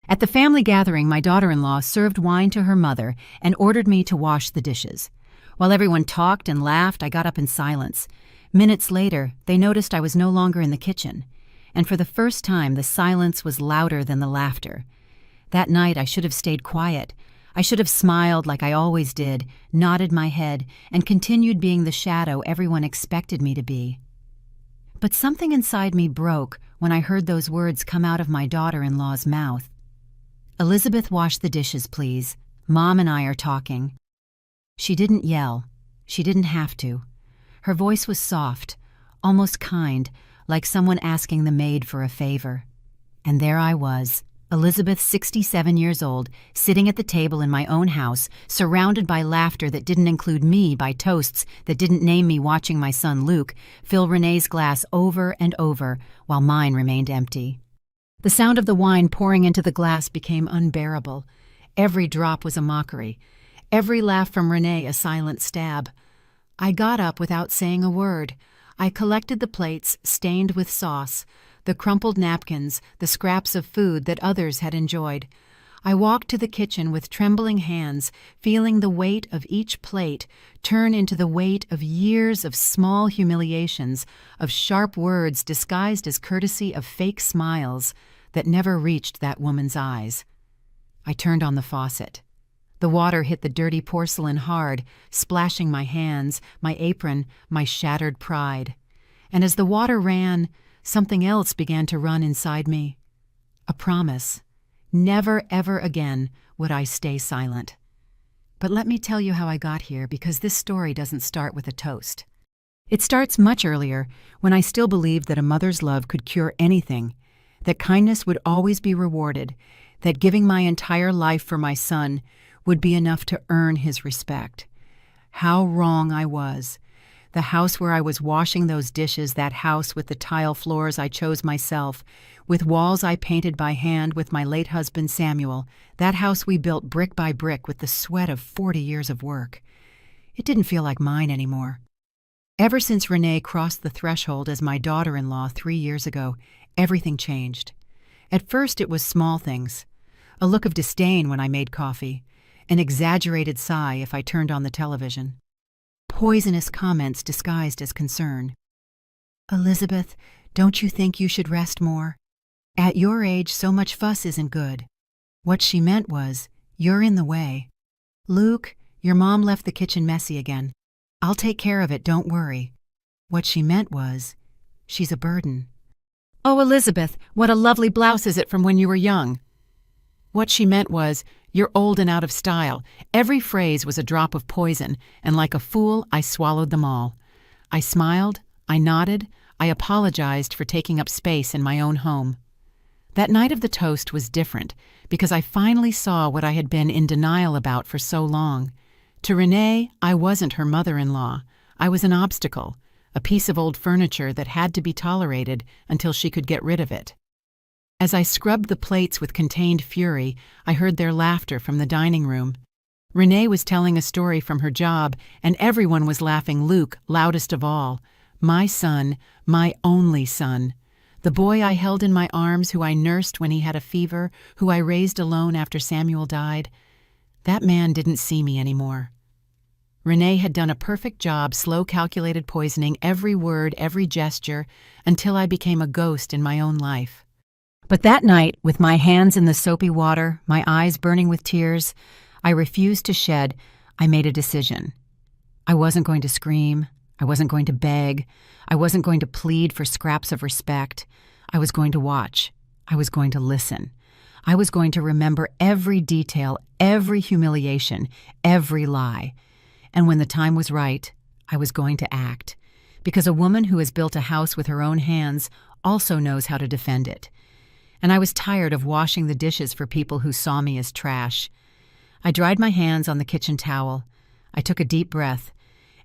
At the family gathering, my daughter-in-law served wine to her mother and ordered me to wash the dishes. While everyone talked and laughed, I got up in silence. Minutes later, they noticed I was no longer in the kitchen, and for the first time the silence was louder than the laughter. That night I should have stayed quiet. I should have smiled like I always did, nodded my head, and continued being the shadow everyone expected me to be. But something inside me broke when I heard those words come out of my daughter-in-law's mouth. "Elizabeth, wash the dishes, please. Mom and I are talking." She didn't yell. She didn't have to. Her voice was soft, almost kind, like someone asking the maid for a favor. And there I was, Elizabeth, 67 years old, sitting at the table in my own house, surrounded by laughter that didn't include me, by toasts that didn't name me, watching my son Luke fill Renee's glass over and over while mine remained empty. The sound of the wine pouring into the glass became unbearable. Every drop was a mockery. Every laugh from Renee a silent stab. I got up without saying a word. I collected the plates stained with sauce, the crumpled napkins, the scraps of food that others had enjoyed. I walked to the kitchen with trembling hands, feeling the weight of each plate turn into the weight of years of small humiliations, of sharp words disguised as courtesy, of fake smiles that never reached that woman's eyes. I turned on the faucet. The water hit the dirty porcelain hard, splashing my hands, my apron, my shattered pride. And as the water ran, something else began to run inside me. A promise. Never, ever again would I stay silent. But let me tell you how I got here, because this story doesn't start with a toast. It starts much earlier, when I still believed that a mother's love could cure anything, that kindness would always be rewarded, that giving my entire life for my son would be enough to earn his respect. How wrong I was. The house where I was washing those dishes, that house with the tile floors I chose myself, with walls I painted by hand with my late husband Samuel, that house we built brick by brick with the sweat of 40 years of work. It didn't feel like mine anymore. Ever since Renee crossed the threshold as my daughter-in-law 3 years ago, everything changed. At first it was small things. A look of disdain when I made coffee, an exaggerated sigh if I turned on the television. Poisonous comments disguised as concern. "Elizabeth, don't you think you should rest more? At your age, so much fuss isn't good." What she meant was, "You're in the way." "Luke, your mom left the kitchen messy again. I'll take care of it, don't worry." What she meant was, "She's a burden." "Oh, Elizabeth, what a lovely blouse is it from when you were young?" What she meant was, "You're old and out of style." Every phrase was a drop of poison, and like a fool, I swallowed them all. I smiled, I nodded, I apologized for taking up space in my own home. That night of the toast was different, because I finally saw what I had been in denial about for so long. To Renee, I wasn't her mother-in-law. I was an obstacle, a piece of old furniture that had to be tolerated until she could get rid of it. As I scrubbed the plates with contained fury, I heard their laughter from the dining room. Renee was telling a story from her job, and everyone was laughing, Luke loudest of all. My son, my only son. The boy I held in my arms, who I nursed when he had a fever, who I raised alone after Samuel died. That man didn't see me anymore. Renee had done a perfect job, slow, calculated poisoning every word, every gesture, until I became a ghost in my own life. But that night, with my hands in the soapy water, my eyes burning with tears, I refused to shed. I made a decision. I wasn't going to scream. I wasn't going to beg. I wasn't going to plead for scraps of respect. I was going to watch. I was going to listen. I was going to remember every detail, every humiliation, every lie. And when the time was right, I was going to act. Because a woman who has built a house with her own hands also knows how to defend it. And I was tired of washing the dishes for people who saw me as trash. I dried my hands on the kitchen towel. I took a deep breath,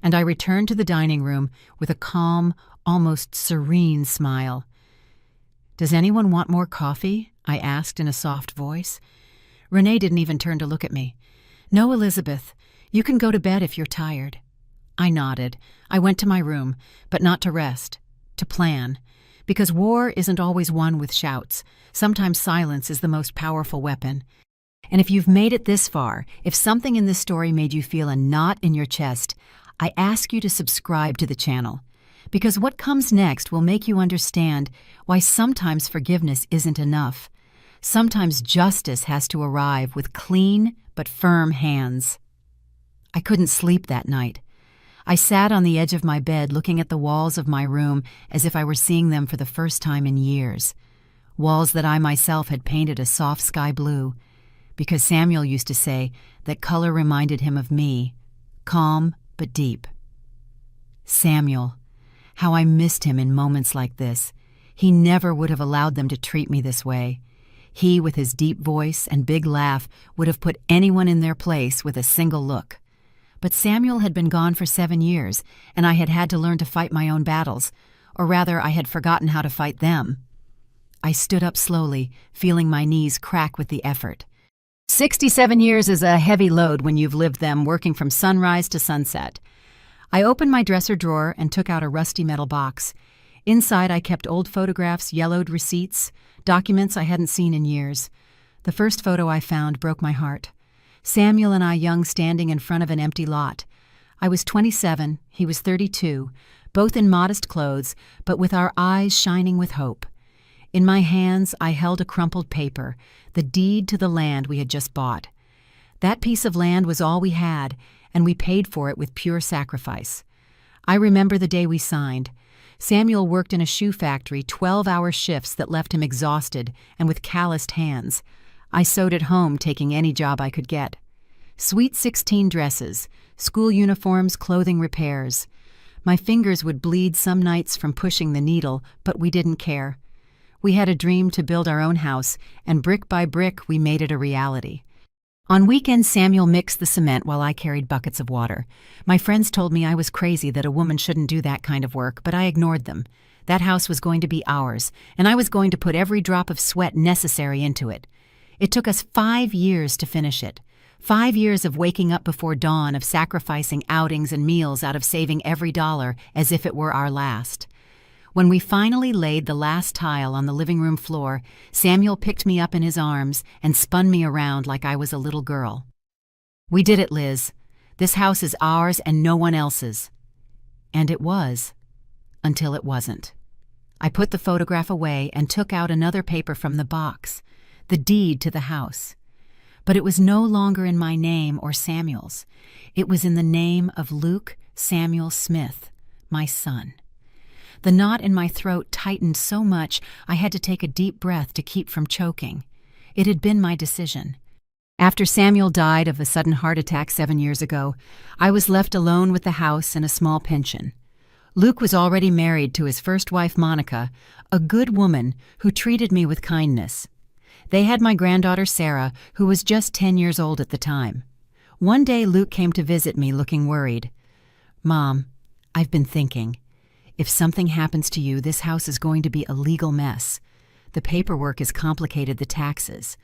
and I returned to the dining room with a calm, almost serene smile. "Does anyone want more coffee?" I asked in a soft voice. Renee didn't even turn to look at me. "No, Elizabeth. You can go to bed if you're tired." I nodded. I went to my room, but not to rest, to plan. Because war isn't always won with shouts. Sometimes silence is the most powerful weapon. And if you've made it this far, if something in this story made you feel a knot in your chest, I ask you to subscribe to the channel. Because what comes next will make you understand why sometimes forgiveness isn't enough. Sometimes justice has to arrive with clean but firm hands. I couldn't sleep that night. I sat on the edge of my bed looking at the walls of my room as if I were seeing them for the first time in years. Walls that I myself had painted a soft sky blue, because Samuel used to say that color reminded him of me, calm but deep. Samuel, how I missed him in moments like this. He never would have allowed them to treat me this way. He, with his deep voice and big laugh, would have put anyone in their place with a single look. But Samuel had been gone for 7 years, and I had had to learn to fight my own battles, or rather, I had forgotten how to fight them. I stood up slowly, feeling my knees crack with the effort. 67 years is a heavy load when you've lived them, working from sunrise to sunset. I opened my dresser drawer and took out a rusty metal box. Inside, I kept old photographs, yellowed receipts, documents I hadn't seen in years. The first photo I found broke my heart. Samuel and I young standing in front of an empty lot. I was 27, he was 32, both in modest clothes, but with our eyes shining with hope. In my hands, I held a crumpled paper, the deed to the land we had just bought. That piece of land was all we had, and we paid for it with pure sacrifice. I remember the day we signed. Samuel worked in a shoe factory, 12-hour shifts that left him exhausted and with calloused hands. I sewed at home, taking any job I could get. Sweet 16 dresses, school uniforms, clothing repairs. My fingers would bleed some nights from pushing the needle, but we didn't care. We had a dream to build our own house, and brick by brick we made it a reality. On weekends, Samuel mixed the cement while I carried buckets of water. My friends told me I was crazy, that a woman shouldn't do that kind of work, but I ignored them. That house was going to be ours, and I was going to put every drop of sweat necessary into it. It took us 5 years to finish it. 5 years of waking up before dawn, of sacrificing outings and meals out of saving every dollar as if it were our last. When we finally laid the last tile on the living room floor, Samuel picked me up in his arms and spun me around like I was a little girl. "We did it, Liz. This house is ours and no one else's." And it was, until it wasn't. I put the photograph away and took out another paper from the box, the deed to the house. But it was no longer in my name or Samuel's. It was in the name of Luke Samuel Smith, my son. The knot in my throat tightened so much I had to take a deep breath to keep from choking. It had been my decision. After Samuel died of a sudden heart attack 7 years ago, I was left alone with the house and a small pension. Luke was already married to his first wife, Monica, a good woman who treated me with kindness. They had my granddaughter, Sarah, who was just 10 years old at the time. One day, Luke came to visit me looking worried. "Mom, I've been thinking. If something happens to you, this house is going to be a legal mess. The paperwork has complicated the taxes.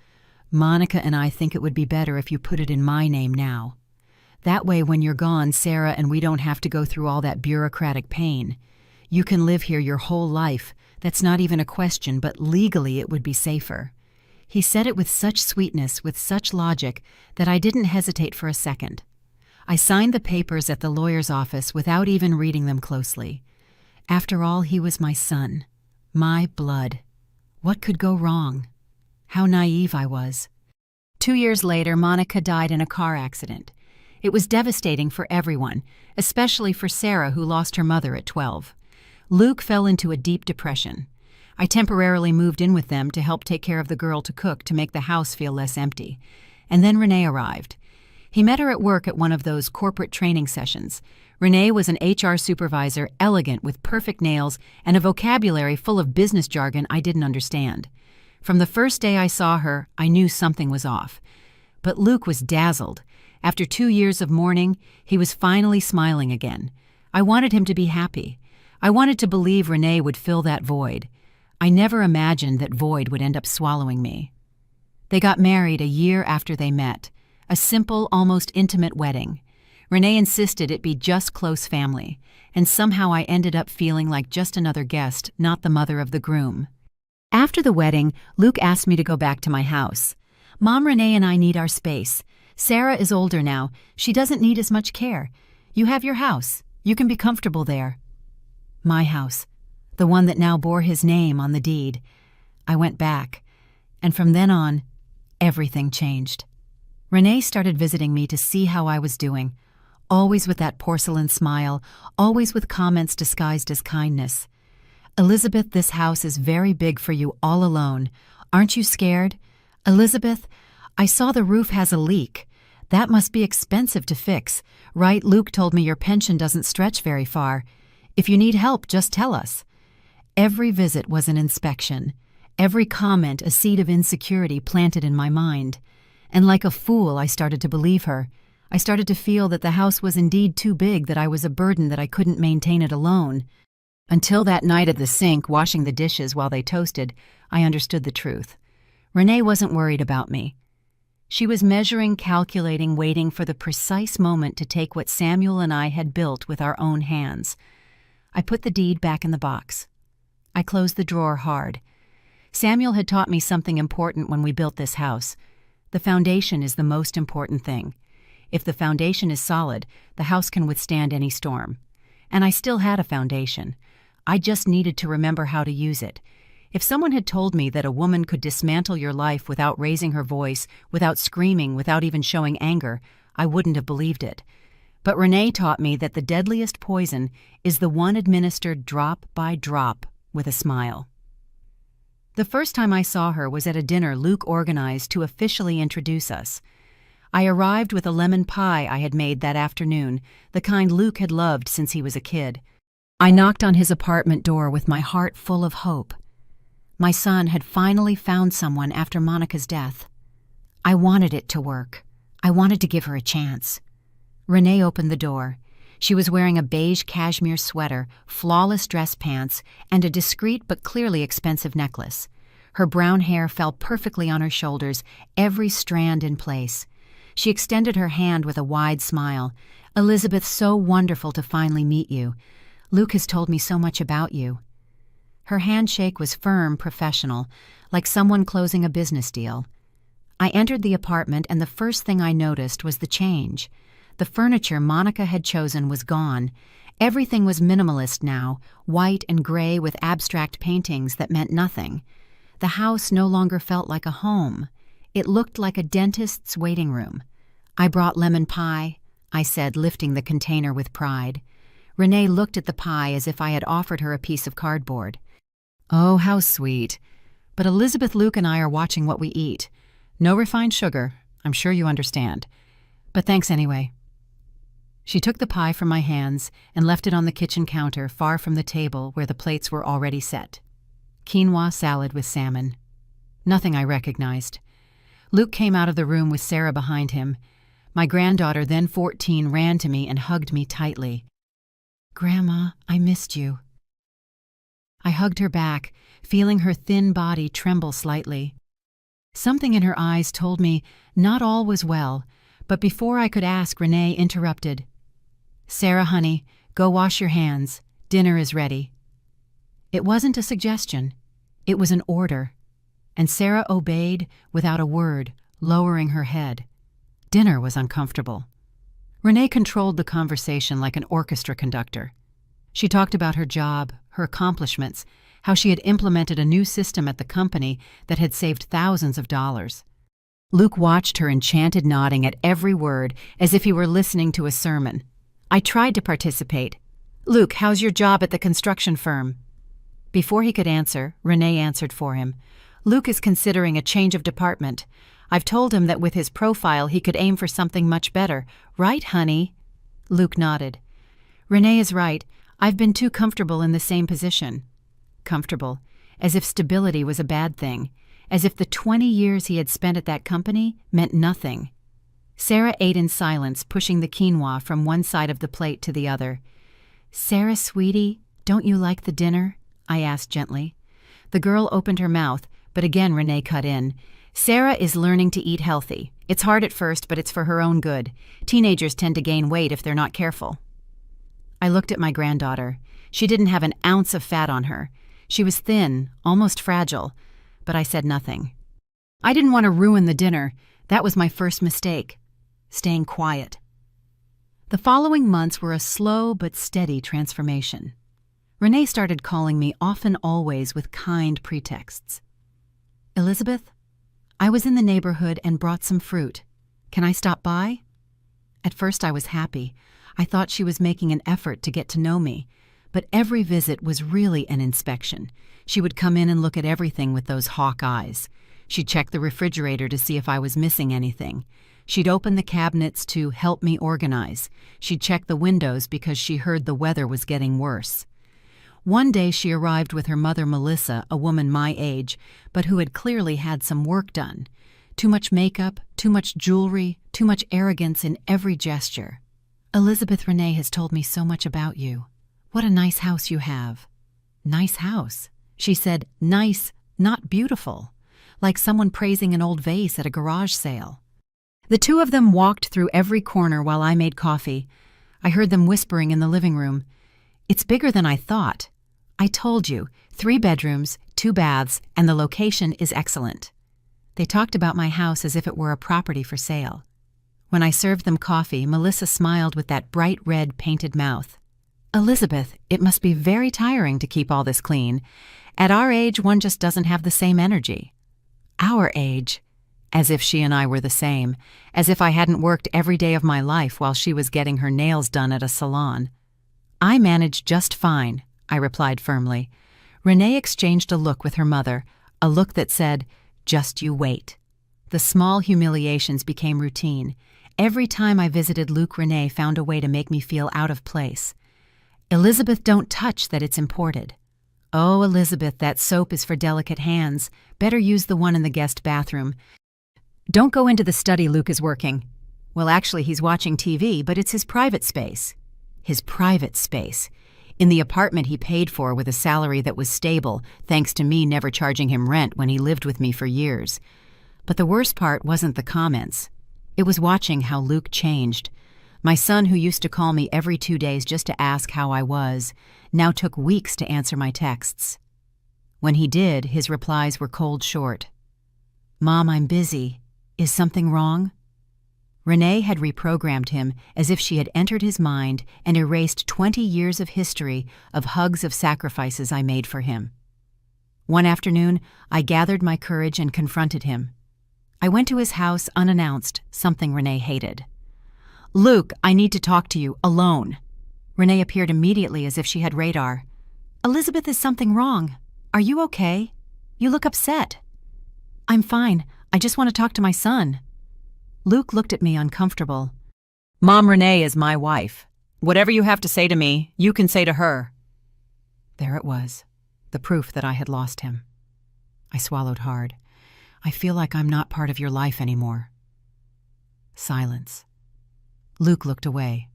Monica and I think it would be better if you put it in my name now. That way, when you're gone, Sarah and we don't have to go through all that bureaucratic pain. You can live here your whole life. That's not even a question, but legally it would be safer." He said it with such sweetness, with such logic, that I didn't hesitate for a second. I signed the papers at the lawyer's office without even reading them closely. After all, he was my son, my blood. What could go wrong? How naive I was. 2 years later, Monica died in a car accident. It was devastating for everyone, especially for Sarah, who lost her mother at 12. Luke fell into a deep depression. I temporarily moved in with them to help take care of the girl to cook to make the house feel less empty. And then Renee arrived. He met her at work at one of those corporate training sessions. Renee was an HR supervisor, elegant with perfect nails and a vocabulary full of business jargon I didn't understand. From the first day I saw her, I knew something was off. But Luke was dazzled. After 2 years of mourning, he was finally smiling again. I wanted him to be happy. I wanted to believe Renee would fill that void. I never imagined that void would end up swallowing me. They got married a year after they met. A simple, almost intimate wedding. Renee insisted it be just close family, and somehow I ended up feeling like just another guest, not the mother of the groom. After the wedding, Luke asked me to go back to my house. Mom, Renee and I need our space. Sarah is older now. She doesn't need as much care. You have your house. You can be comfortable there. My house, the one that now bore his name on the deed. I went back, and from then on, everything changed. Renee started visiting me to see how I was doing, always with that porcelain smile, always with comments disguised as kindness. Elizabeth, this house is very big for you all alone. Aren't you scared? Elizabeth, I saw the roof has a leak. That must be expensive to fix. Right, Luke told me your pension doesn't stretch very far. If you need help, just tell us. Every visit was an inspection. Every comment a seed of insecurity planted in my mind. And like a fool, I started to believe her. I started to feel that the house was indeed too big, that I was a burden, that I couldn't maintain it alone. Until that night at the sink, washing the dishes while they toasted, I understood the truth. Renee wasn't worried about me. She was measuring, calculating, waiting for the precise moment to take what Samuel and I had built with our own hands. I put the deed back in the box. I closed the drawer hard. Samuel had taught me something important when we built this house. The foundation is the most important thing. If the foundation is solid, the house can withstand any storm. And I still had a foundation. I just needed to remember how to use it. If someone had told me that a woman could dismantle your life without raising her voice, without screaming, without even showing anger, I wouldn't have believed it. But Renee taught me that the deadliest poison is the one administered drop by drop with a smile. The first time I saw her was at a dinner Luke organized to officially introduce us. I arrived with a lemon pie I had made that afternoon, the kind Luke had loved since he was a kid. I knocked on his apartment door with my heart full of hope. My son had finally found someone after Monica's death. I wanted it to work. I wanted to give her a chance. Renee opened the door. She was wearing a beige cashmere sweater, flawless dress pants, and a discreet but clearly expensive necklace. Her brown hair fell perfectly on her shoulders, every strand in place. She extended her hand with a wide smile. "Elizabeth, so wonderful to finally meet you. Luke has told me so much about you." Her handshake was firm, professional, like someone closing a business deal. I entered the apartment, and the first thing I noticed was the change. The furniture Monica had chosen was gone. Everything was minimalist now, white and gray with abstract paintings that meant nothing. The house no longer felt like a home. It looked like a dentist's waiting room. "I brought lemon pie," I said, lifting the container with pride. Renee looked at the pie as if I had offered her a piece of cardboard. "Oh, how sweet. But Elizabeth, Luke, and I are watching what we eat. No refined sugar. I'm sure you understand. But thanks anyway." She took the pie from my hands and left it on the kitchen counter, far from the table where the plates were already set. Quinoa salad with salmon. Nothing I recognized. Luke came out of the room with Sarah behind him. My granddaughter, then 14, ran to me and hugged me tightly. "Grandma, I missed you." I hugged her back, feeling her thin body tremble slightly. Something in her eyes told me not all was well, but before I could ask, Renee interrupted. "Sarah, honey, go wash your hands. Dinner is ready." It wasn't a suggestion. It was an order. And Sarah obeyed without a word, lowering her head. Dinner was uncomfortable. Renee controlled the conversation like an orchestra conductor. She talked about her job, her accomplishments, how she had implemented a new system at the company that had saved thousands of dollars. Luke watched her enchanted, nodding at every word as if he were listening to a sermon. I tried to participate. "Luke, how's your job at the construction firm?" Before he could answer, Renee answered for him. "Luke is considering a change of department. I've told him that with his profile he could aim for something much better. Right, honey?" Luke nodded. "Renee is right. I've been too comfortable in the same position." Comfortable, as if stability was a bad thing, as if the 20 years he had spent at that company meant nothing. Sarah ate in silence, pushing the quinoa from one side of the plate to the other. "Sarah, sweetie, don't you like the dinner?" I asked gently. The girl opened her mouth, but again Renee cut in. Sarah is learning to eat healthy. It's hard at first, but it's for her own good. Teenagers tend to gain weight if they're not careful. I looked at my granddaughter. She didn't have an ounce of fat on her. She was thin, almost fragile, but I said nothing. I didn't want to ruin the dinner. That was my first mistake. Staying quiet. The following months were a slow but steady transformation. Renee started calling me often always with kind pretexts. Elizabeth, I was in the neighborhood and brought some fruit. Can I stop by? At first I was happy. I thought she was making an effort to get to know me, but every visit was really an inspection. She would come in and look at everything with those hawk eyes. She'd check the refrigerator to see if I was missing anything. She'd open the cabinets to help me organize. She'd check the windows because she heard the weather was getting worse. One day she arrived with her mother Melissa, a woman my age, but who had clearly had some work done. Too much makeup, too much jewelry, too much arrogance in every gesture. Elizabeth, Renee has told me so much about you. What a nice house you have. Nice house. She said, nice, not beautiful. Like someone praising an old vase at a garage sale. The two of them walked through every corner while I made coffee. I heard them whispering in the living room. It's bigger than I thought. I told you, 3 bedrooms, 2 baths, and the location is excellent. They talked about my house as if it were a property for sale. When I served them coffee, Melissa smiled with that bright red painted mouth. Elizabeth, it must be very tiring to keep all this clean. At our age, one just doesn't have the same energy. Our age. As if she and I were the same. As if I hadn't worked every day of my life while she was getting her nails done at a salon. I managed just fine, I replied firmly. Renee exchanged a look with her mother, a look that said, just you wait. The small humiliations became routine. Every time I visited Luke, Renee found a way to make me feel out of place. Elizabeth, don't touch that, it's imported. Oh, Elizabeth, that soap is for delicate hands. Better use the one in the guest bathroom. Don't go into the study Luke is working. Well, actually, he's watching TV, but it's his private space. His private space. In the apartment he paid for with a salary that was stable, thanks to me never charging him rent when he lived with me for years. But the worst part wasn't the comments. It was watching how Luke changed. My son, who used to call me every 2 days just to ask how I was, now took weeks to answer my texts. When he did, his replies were cold short. Mom, I'm busy. Is something wrong? Renee had reprogrammed him as if she had entered his mind and erased 20 years of history of hugs of sacrifices I made for him. One afternoon, I gathered my courage and confronted him. I went to his house unannounced, something Renee hated. Luke, I need to talk to you, alone. Renee appeared immediately as if she had radar. Elizabeth, is something wrong? Are you okay? You look upset. I'm fine. I just want to talk to my son. Luke looked at me uncomfortable. Mom, Renee is my wife. Whatever you have to say to me, you can say to her. There it was, the proof that I had lost him. I swallowed hard. I feel like I'm not part of your life anymore. Silence. Luke looked away.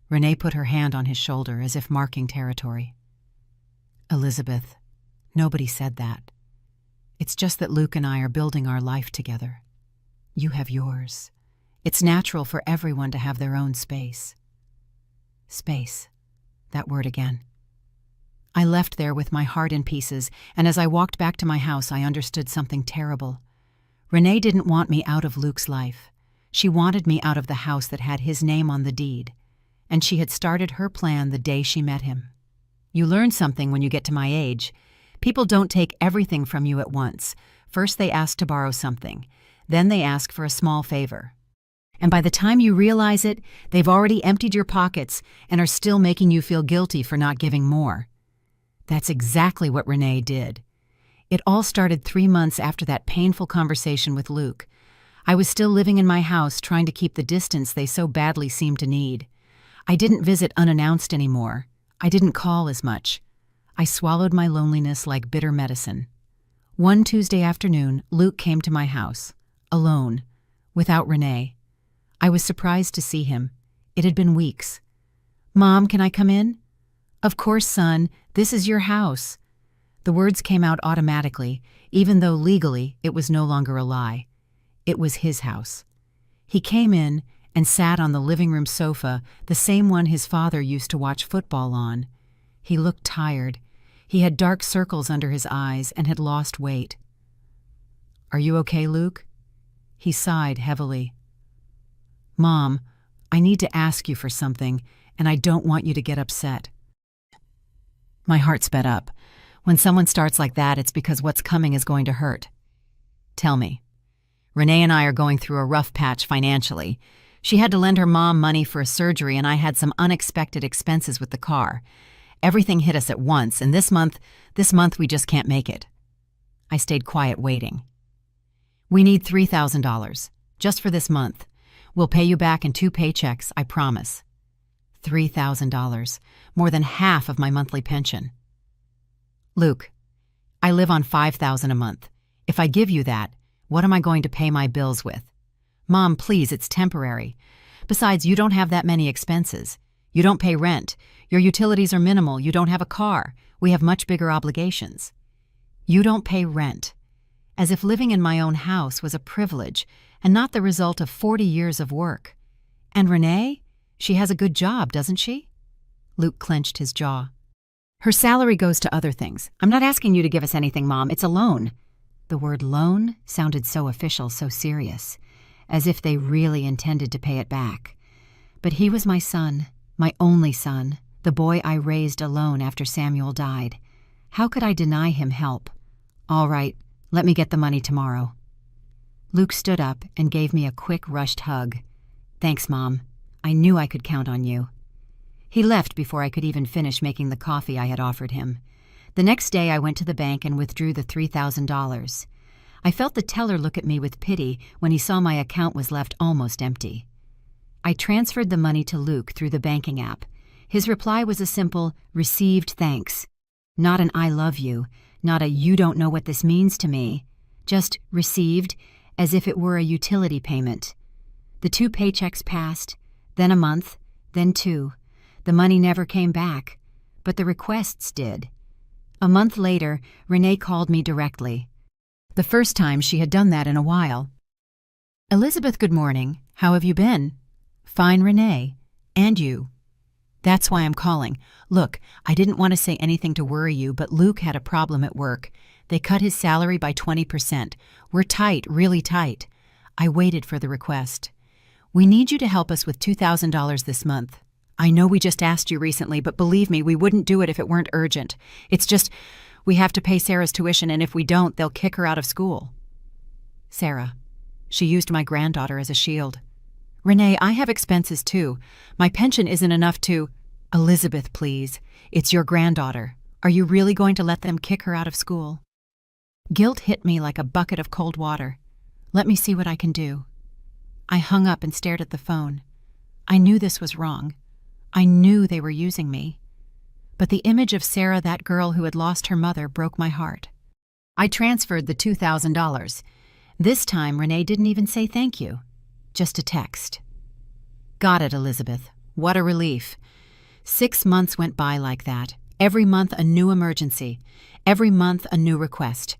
Renee put her hand on his shoulder as if marking territory. Elizabeth, nobody said that. It's just that Luke and I are building our life together. You have yours. It's natural for everyone to have their own space. Space. That word again. I left there with my heart in pieces, and as I walked back to my house, I understood something terrible. Renee didn't want me out of Luke's life. She wanted me out of the house that had his name on the deed, and she had started her plan the day she met him. You learn something when you get to my age. People don't take everything from you at once. First they ask to borrow something. Then they ask for a small favor. And by the time you realize it, they've already emptied your pockets and are still making you feel guilty for not giving more. That's exactly what Renee did. It all started 3 months after that painful conversation with Luke. I was still living in my house trying to keep the distance they so badly seemed to need. I didn't visit unannounced anymore. I didn't call as much. I swallowed my loneliness like bitter medicine. One Tuesday afternoon, Luke came to my house. Alone, without Renee. I was surprised to see him. It had been weeks. Mom, can I come in? Of course, son. This is your house. The words came out automatically, even though legally it was no longer a lie. It was his house. He came in and sat on the living room sofa, the same one his father used to watch football on. He looked tired. He had dark circles under his eyes and had lost weight. "Are you okay, Luke?" He sighed heavily. "Mom, I need to ask you for something, and I don't want you to get upset." My heart sped up. When someone starts like that, it's because what's coming is going to hurt. "Tell me." "Renee and I are going through a rough patch financially. She had to lend her mom money for a surgery, and I had some unexpected expenses with the car. Everything hit us at once, and this month we just can't make it." I stayed quiet, waiting. "We need $3,000, just for this month. We'll pay you back in 2 paychecks, I promise." $3,000, more than half of my monthly pension. "Luke, I live on $5,000 a month. If I give you that, what am I going to pay my bills with?" "Mom, please, it's temporary. Besides, you don't have that many expenses. You don't pay rent. Your utilities are minimal. You don't have a car. We have much bigger obligations." "You don't pay rent." As if living in my own house was a privilege and not the result of 40 years of work. "And Renee? She has a good job, doesn't she?" Luke clenched his jaw. "Her salary goes to other things. I'm not asking you to give us anything, Mom. It's a loan." The word loan sounded so official, so serious, as if they really intended to pay it back. But he was my son, my only son, the boy I raised alone after Samuel died. How could I deny him help? "All right, let me get the money tomorrow." Luke stood up and gave me a quick, rushed hug. "Thanks, Mom. I knew I could count on you." He left before I could even finish making the coffee I had offered him. The next day I went to the bank and withdrew the $3,000. I felt the teller look at me with pity when he saw my account was left almost empty. I transferred the money to Luke through the banking app. His reply was a simple, "Received, thanks." Not an "I love you," not a "you don't know what this means to me." Just "received," as if it were a utility payment. The 2 paychecks passed, then a month, then 2. The money never came back, but the requests did. A month later, Renee called me directly. The first time she had done that in a while. "Elizabeth, good morning. How have you been?" "Fine, Renee. And you?" "That's why I'm calling. Look, I didn't want to say anything to worry you, but Luke had a problem at work. They cut his salary by 20%. We're tight, really tight." I waited for the request. "We need you to help us with $2,000 this month. I know we just asked you recently, but believe me, we wouldn't do it if it weren't urgent. It's just, we have to pay Sarah's tuition, and if we don't, they'll kick her out of school." Sarah. She used my granddaughter as a shield. "Renee, I have expenses too. My pension isn't enough to—" "Elizabeth, please. It's your granddaughter. Are you really going to let them kick her out of school?" Guilt hit me like a bucket of cold water. "Let me see what I can do." I hung up and stared at the phone. I knew this was wrong. I knew they were using me. But the image of Sarah, that girl who had lost her mother, broke my heart. I transferred the $2,000. This time, Renee didn't even say thank you. Just a text. "Got it, Elizabeth. What a relief." 6 months went by like that. Every month a new emergency. Every month a new request.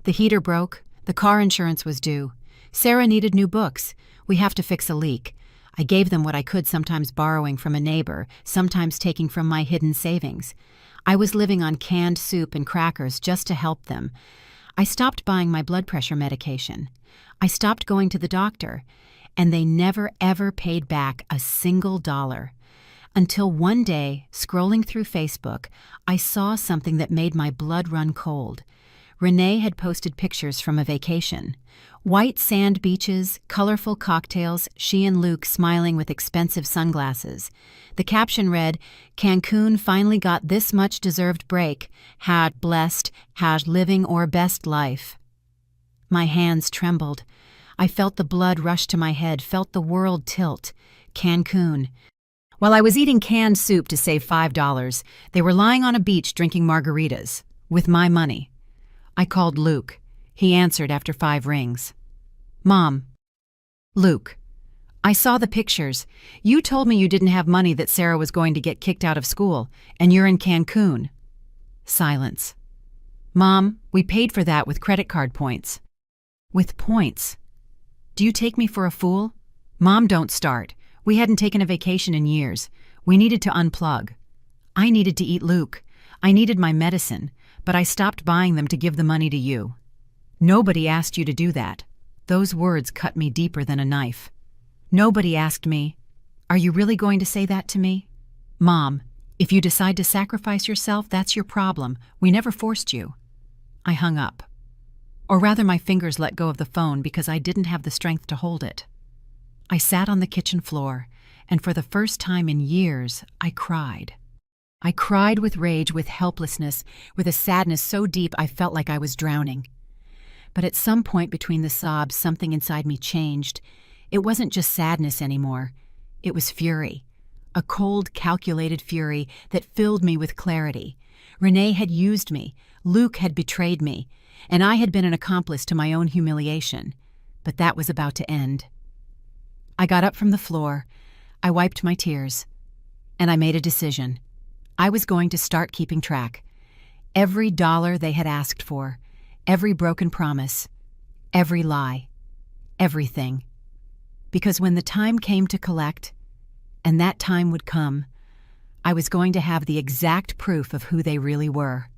The heater broke. The car insurance was due. Sarah needed new books. We have to fix a leak. I gave them what I could, sometimes borrowing from a neighbor, sometimes taking from my hidden savings. I was living on canned soup and crackers just to help them. I stopped buying my blood pressure medication. I stopped going to the doctor. And they never, ever paid back a single dollar. Until one day, scrolling through Facebook, I saw something that made my blood run cold. Renee had posted pictures from a vacation. White sand beaches, colorful cocktails, she and Luke smiling with expensive sunglasses. The caption read, "Cancun finally got this much deserved break. Had blessed, had living or best life." My hands trembled. I felt the blood rush to my head, felt the world tilt. Cancun. While I was eating canned soup to save $5, they were lying on a beach drinking margaritas. With my money. I called Luke. He answered after 5 rings. "Mom." "Luke, I saw the pictures. You told me you didn't have money, that Sarah was going to get kicked out of school, and you're in Cancun." Silence. Mom, we paid for that with credit card points. With points? Do you take me for a fool? Mom, don't start. We hadn't taken a vacation in years. We needed to unplug. I needed to eat Luke. I needed my medicine, but I stopped buying them to give the money to you. Nobody asked you to do that. Those words cut me deeper than a knife. Nobody asked me, "Are you really going to say that to me?" Mom, if you decide to sacrifice yourself, that's your problem. We never forced you. I hung up. Or rather, my fingers let go of the phone because I didn't have the strength to hold it. I sat on the kitchen floor, and for the first time in years, I cried. I cried with rage, with helplessness, with a sadness so deep I felt like I was drowning. But at some point between the sobs, something inside me changed. It wasn't just sadness anymore. It was fury. A cold, calculated fury that filled me with clarity. Renee had used me. Luke had betrayed me. And I had been an accomplice to my own humiliation. But that was about to end. I got up from the floor. I wiped my tears. And I made a decision. I was going to start keeping track. Every dollar they had asked for. Every broken promise. Every lie. Everything. Because when the time came to collect, and that time would come, I was going to have the exact proof of who they really were.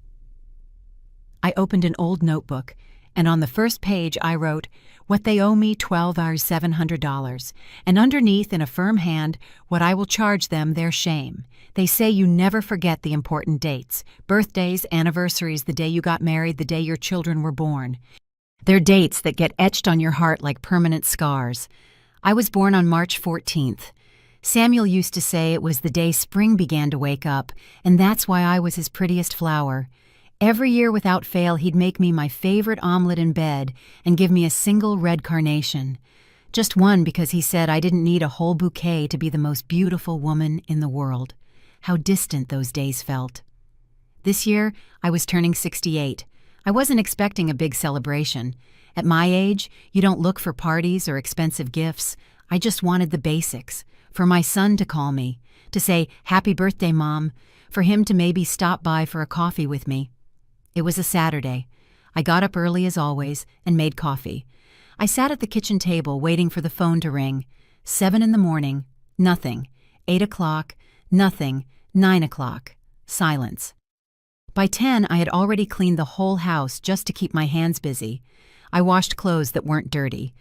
I opened an old notebook, and on the first page I wrote, "What they owe me, 12 hours, $700, and underneath in a firm hand, what I will charge them, their shame. They say you never forget the important dates, birthdays, anniversaries, the day you got married, the day your children were born. They're dates that get etched on your heart like permanent scars. I was born on March 14th. Samuel used to say it was the day spring began to wake up, and that's why I was his prettiest flower. Every year without fail he'd make me my favorite omelet in bed and give me a single red carnation. Just one because he said I didn't need a whole bouquet to be the most beautiful woman in the world. How distant those days felt. This year, I was turning 68. I wasn't expecting a big celebration. At my age, you don't look for parties or expensive gifts. I just wanted the basics. For my son to call me, to say, "Happy birthday, Mom," for him to maybe stop by for a coffee with me. It was a Saturday. I got up early as always and made coffee. I sat at the kitchen table waiting for the phone to ring. 7 in the morning, nothing. 8 o'clock, nothing. 9 o'clock, silence. By 10, I had already cleaned the whole house just to keep my hands busy. I washed clothes that weren't dirty.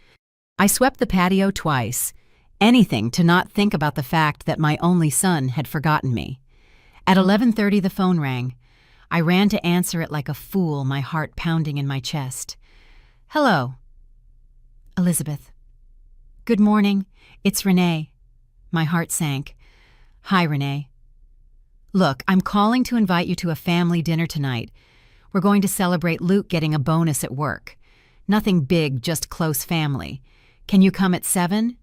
I swept the patio twice. Anything to not think about the fact that my only son had forgotten me. At 11:30, the phone rang. I ran to answer it like a fool, my heart pounding in my chest. "Hello." "Elizabeth." "Good morning. It's Renee." My heart sank. "Hi, Renee." "Look, I'm calling to invite you to a family dinner tonight. We're going to celebrate Luke getting a bonus at work. Nothing big, just close family. Can you come at 7?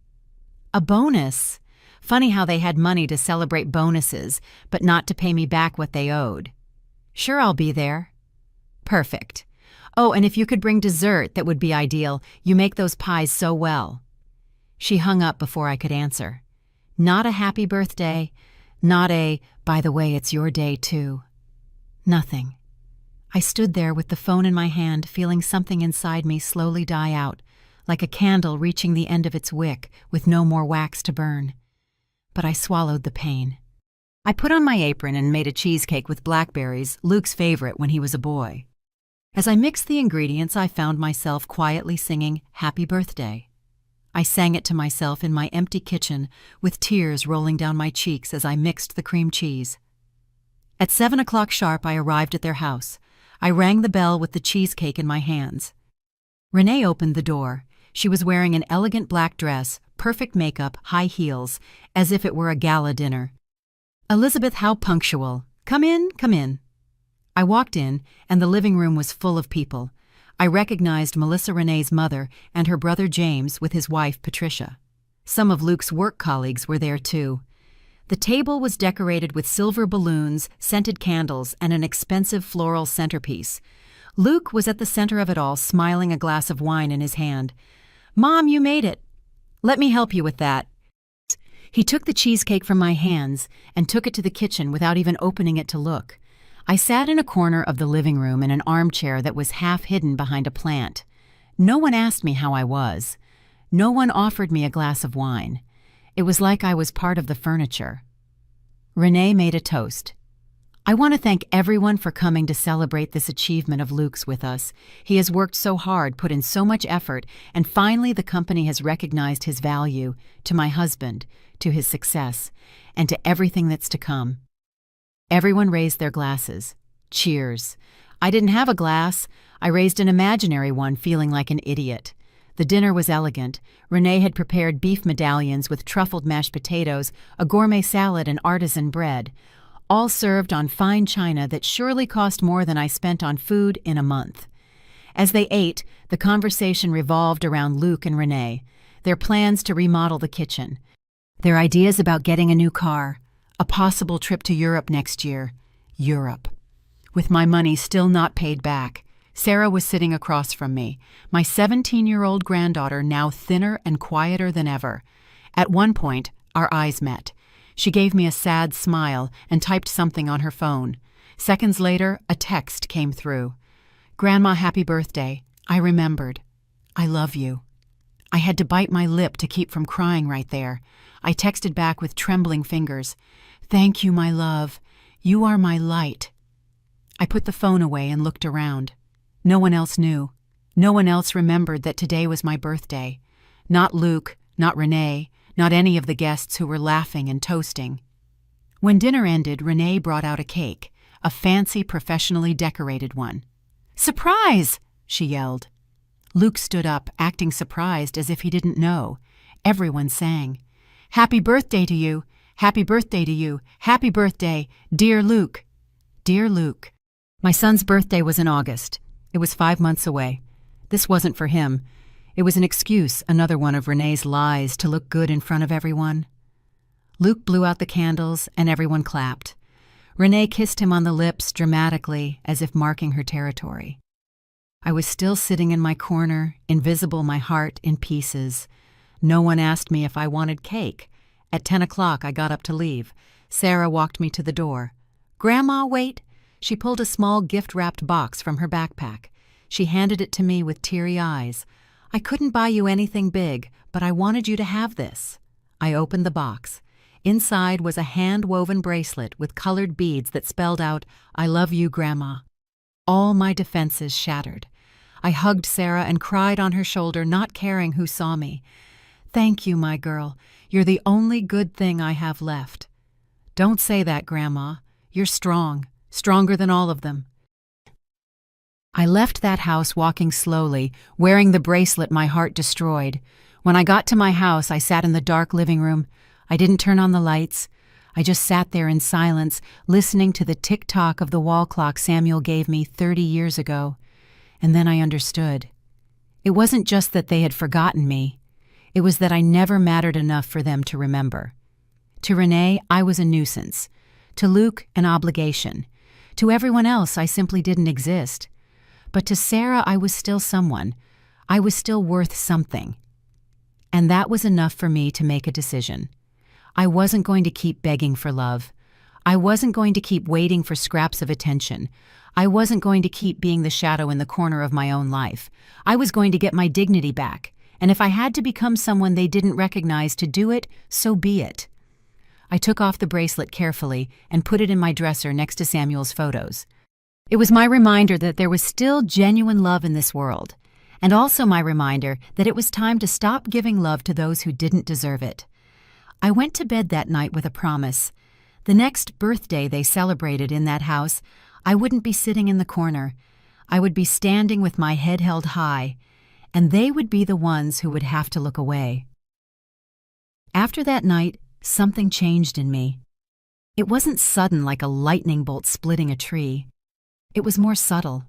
A bonus? Funny how they had money to celebrate bonuses, but not to pay me back what they owed. Sure, I'll be there. Perfect. Oh, and if you could bring dessert, that would be ideal. You make those pies so well." She hung up before I could answer. Not a happy birthday. Not a, "By the way, it's your day too." Nothing. I stood there with the phone in my hand, feeling something inside me slowly die out, like a candle reaching the end of its wick with no more wax to burn. But I swallowed the pain. I put on my apron and made a cheesecake with blackberries, Luke's favorite when he was a boy. As I mixed the ingredients, I found myself quietly singing "Happy Birthday." I sang it to myself in my empty kitchen, with tears rolling down my cheeks as I mixed the cream cheese. At 7 o'clock sharp, I arrived at their house. I rang the bell with the cheesecake in my hands. Renee opened the door. She was wearing an elegant black dress, perfect makeup, high heels, as if it were a gala dinner. "Elizabeth, how punctual. Come in, come in." I walked in, and the living room was full of people. I recognized Melissa Renee's mother and her brother James with his wife Patricia. Some of Luke's work colleagues were there too. The table was decorated with silver balloons, scented candles, and an expensive floral centerpiece. Luke was at the center of it all, smiling, a glass of wine in his hand. "Mom, you made it. Let me help you with that." He took the cheesecake from my hands and took it to the kitchen without even opening it to look. I sat in a corner of the living room in an armchair that was half hidden behind a plant. No one asked me how I was. No one offered me a glass of wine. It was like I was part of the furniture. Renee made a toast. I want to thank everyone for coming to celebrate this achievement of Luke's with us. He has worked so hard, put in so much effort, and finally the company has recognized his value to my husband, to his success, and to everything that's to come. Everyone raised their glasses. Cheers. I didn't have a glass. I raised an imaginary one, feeling like an idiot. The dinner was elegant. Renee had prepared beef medallions with truffled mashed potatoes, a gourmet salad, and artisan bread, all served on fine china that surely cost more than I spent on food in a month. As they ate, the conversation revolved around Luke and Renee, their plans to remodel the kitchen, their ideas about getting a new car, a possible trip to Europe next year. Europe. With my money still not paid back, Sarah was sitting across from me, my 17-year-old granddaughter now thinner and quieter than ever. At one point, our eyes met. She gave me a sad smile and typed something on her phone. Seconds later, a text came through. "Grandma, happy birthday. I remembered. I love you." I had to bite my lip to keep from crying right there. I texted back with trembling fingers. "Thank you, my love. You are my light." I put the phone away and looked around. No one else knew. No one else remembered that today was my birthday. Not Luke, not Renee, not any of the guests who were laughing and toasting. When dinner ended, Renee brought out a cake, a fancy, professionally decorated one. "Surprise!" she yelled. Luke stood up, acting surprised as if he didn't know. Everyone sang, "Happy birthday to you! Happy birthday to you! Happy birthday, dear Luke!" Dear Luke. My son's birthday was in August. It was 5 months away. This wasn't for him. It was an excuse, another one of Renee's lies, to look good in front of everyone. Luke blew out the candles, and everyone clapped. Renee kissed him on the lips dramatically, as if marking her territory. I was still sitting in my corner, invisible, my heart in pieces. No one asked me if I wanted cake. At 10 o'clock, I got up to leave. Sarah walked me to the door. "Grandma, wait." She pulled a small gift-wrapped box from her backpack. She handed it to me with teary eyes. "I couldn't buy you anything big, but I wanted you to have this." I opened the box. Inside was a hand-woven bracelet with colored beads that spelled out, "I love you, Grandma." All my defenses shattered. I hugged Sarah and cried on her shoulder, not caring who saw me. "Thank you, my girl. You're the only good thing I have left." "Don't say that, Grandma. You're strong, stronger than all of them." I left that house walking slowly, wearing the bracelet my heart destroyed. When I got to my house, I sat in the dark living room. I didn't turn on the lights. I just sat there in silence, listening to the tick-tock of the wall clock Samuel gave me 30 years ago. And then I understood. It wasn't just that they had forgotten me. It was that I never mattered enough for them to remember. To Renee, I was a nuisance. To Luke, an obligation. To everyone else, I simply didn't exist. But to Sarah, I was still someone. I was still worth something. And that was enough for me to make a decision. I wasn't going to keep begging for love. I wasn't going to keep waiting for scraps of attention. I wasn't going to keep being the shadow in the corner of my own life. I was going to get my dignity back. And if I had to become someone they didn't recognize to do it, so be it. I took off the bracelet carefully and put it in my dresser next to Samuel's photos. It was my reminder that there was still genuine love in this world, and also my reminder that it was time to stop giving love to those who didn't deserve it. I went to bed that night with a promise. The next birthday they celebrated in that house, I wouldn't be sitting in the corner. I would be standing with my head held high, and they would be the ones who would have to look away. After that night, something changed in me. It wasn't sudden like a lightning bolt splitting a tree. It was more subtle,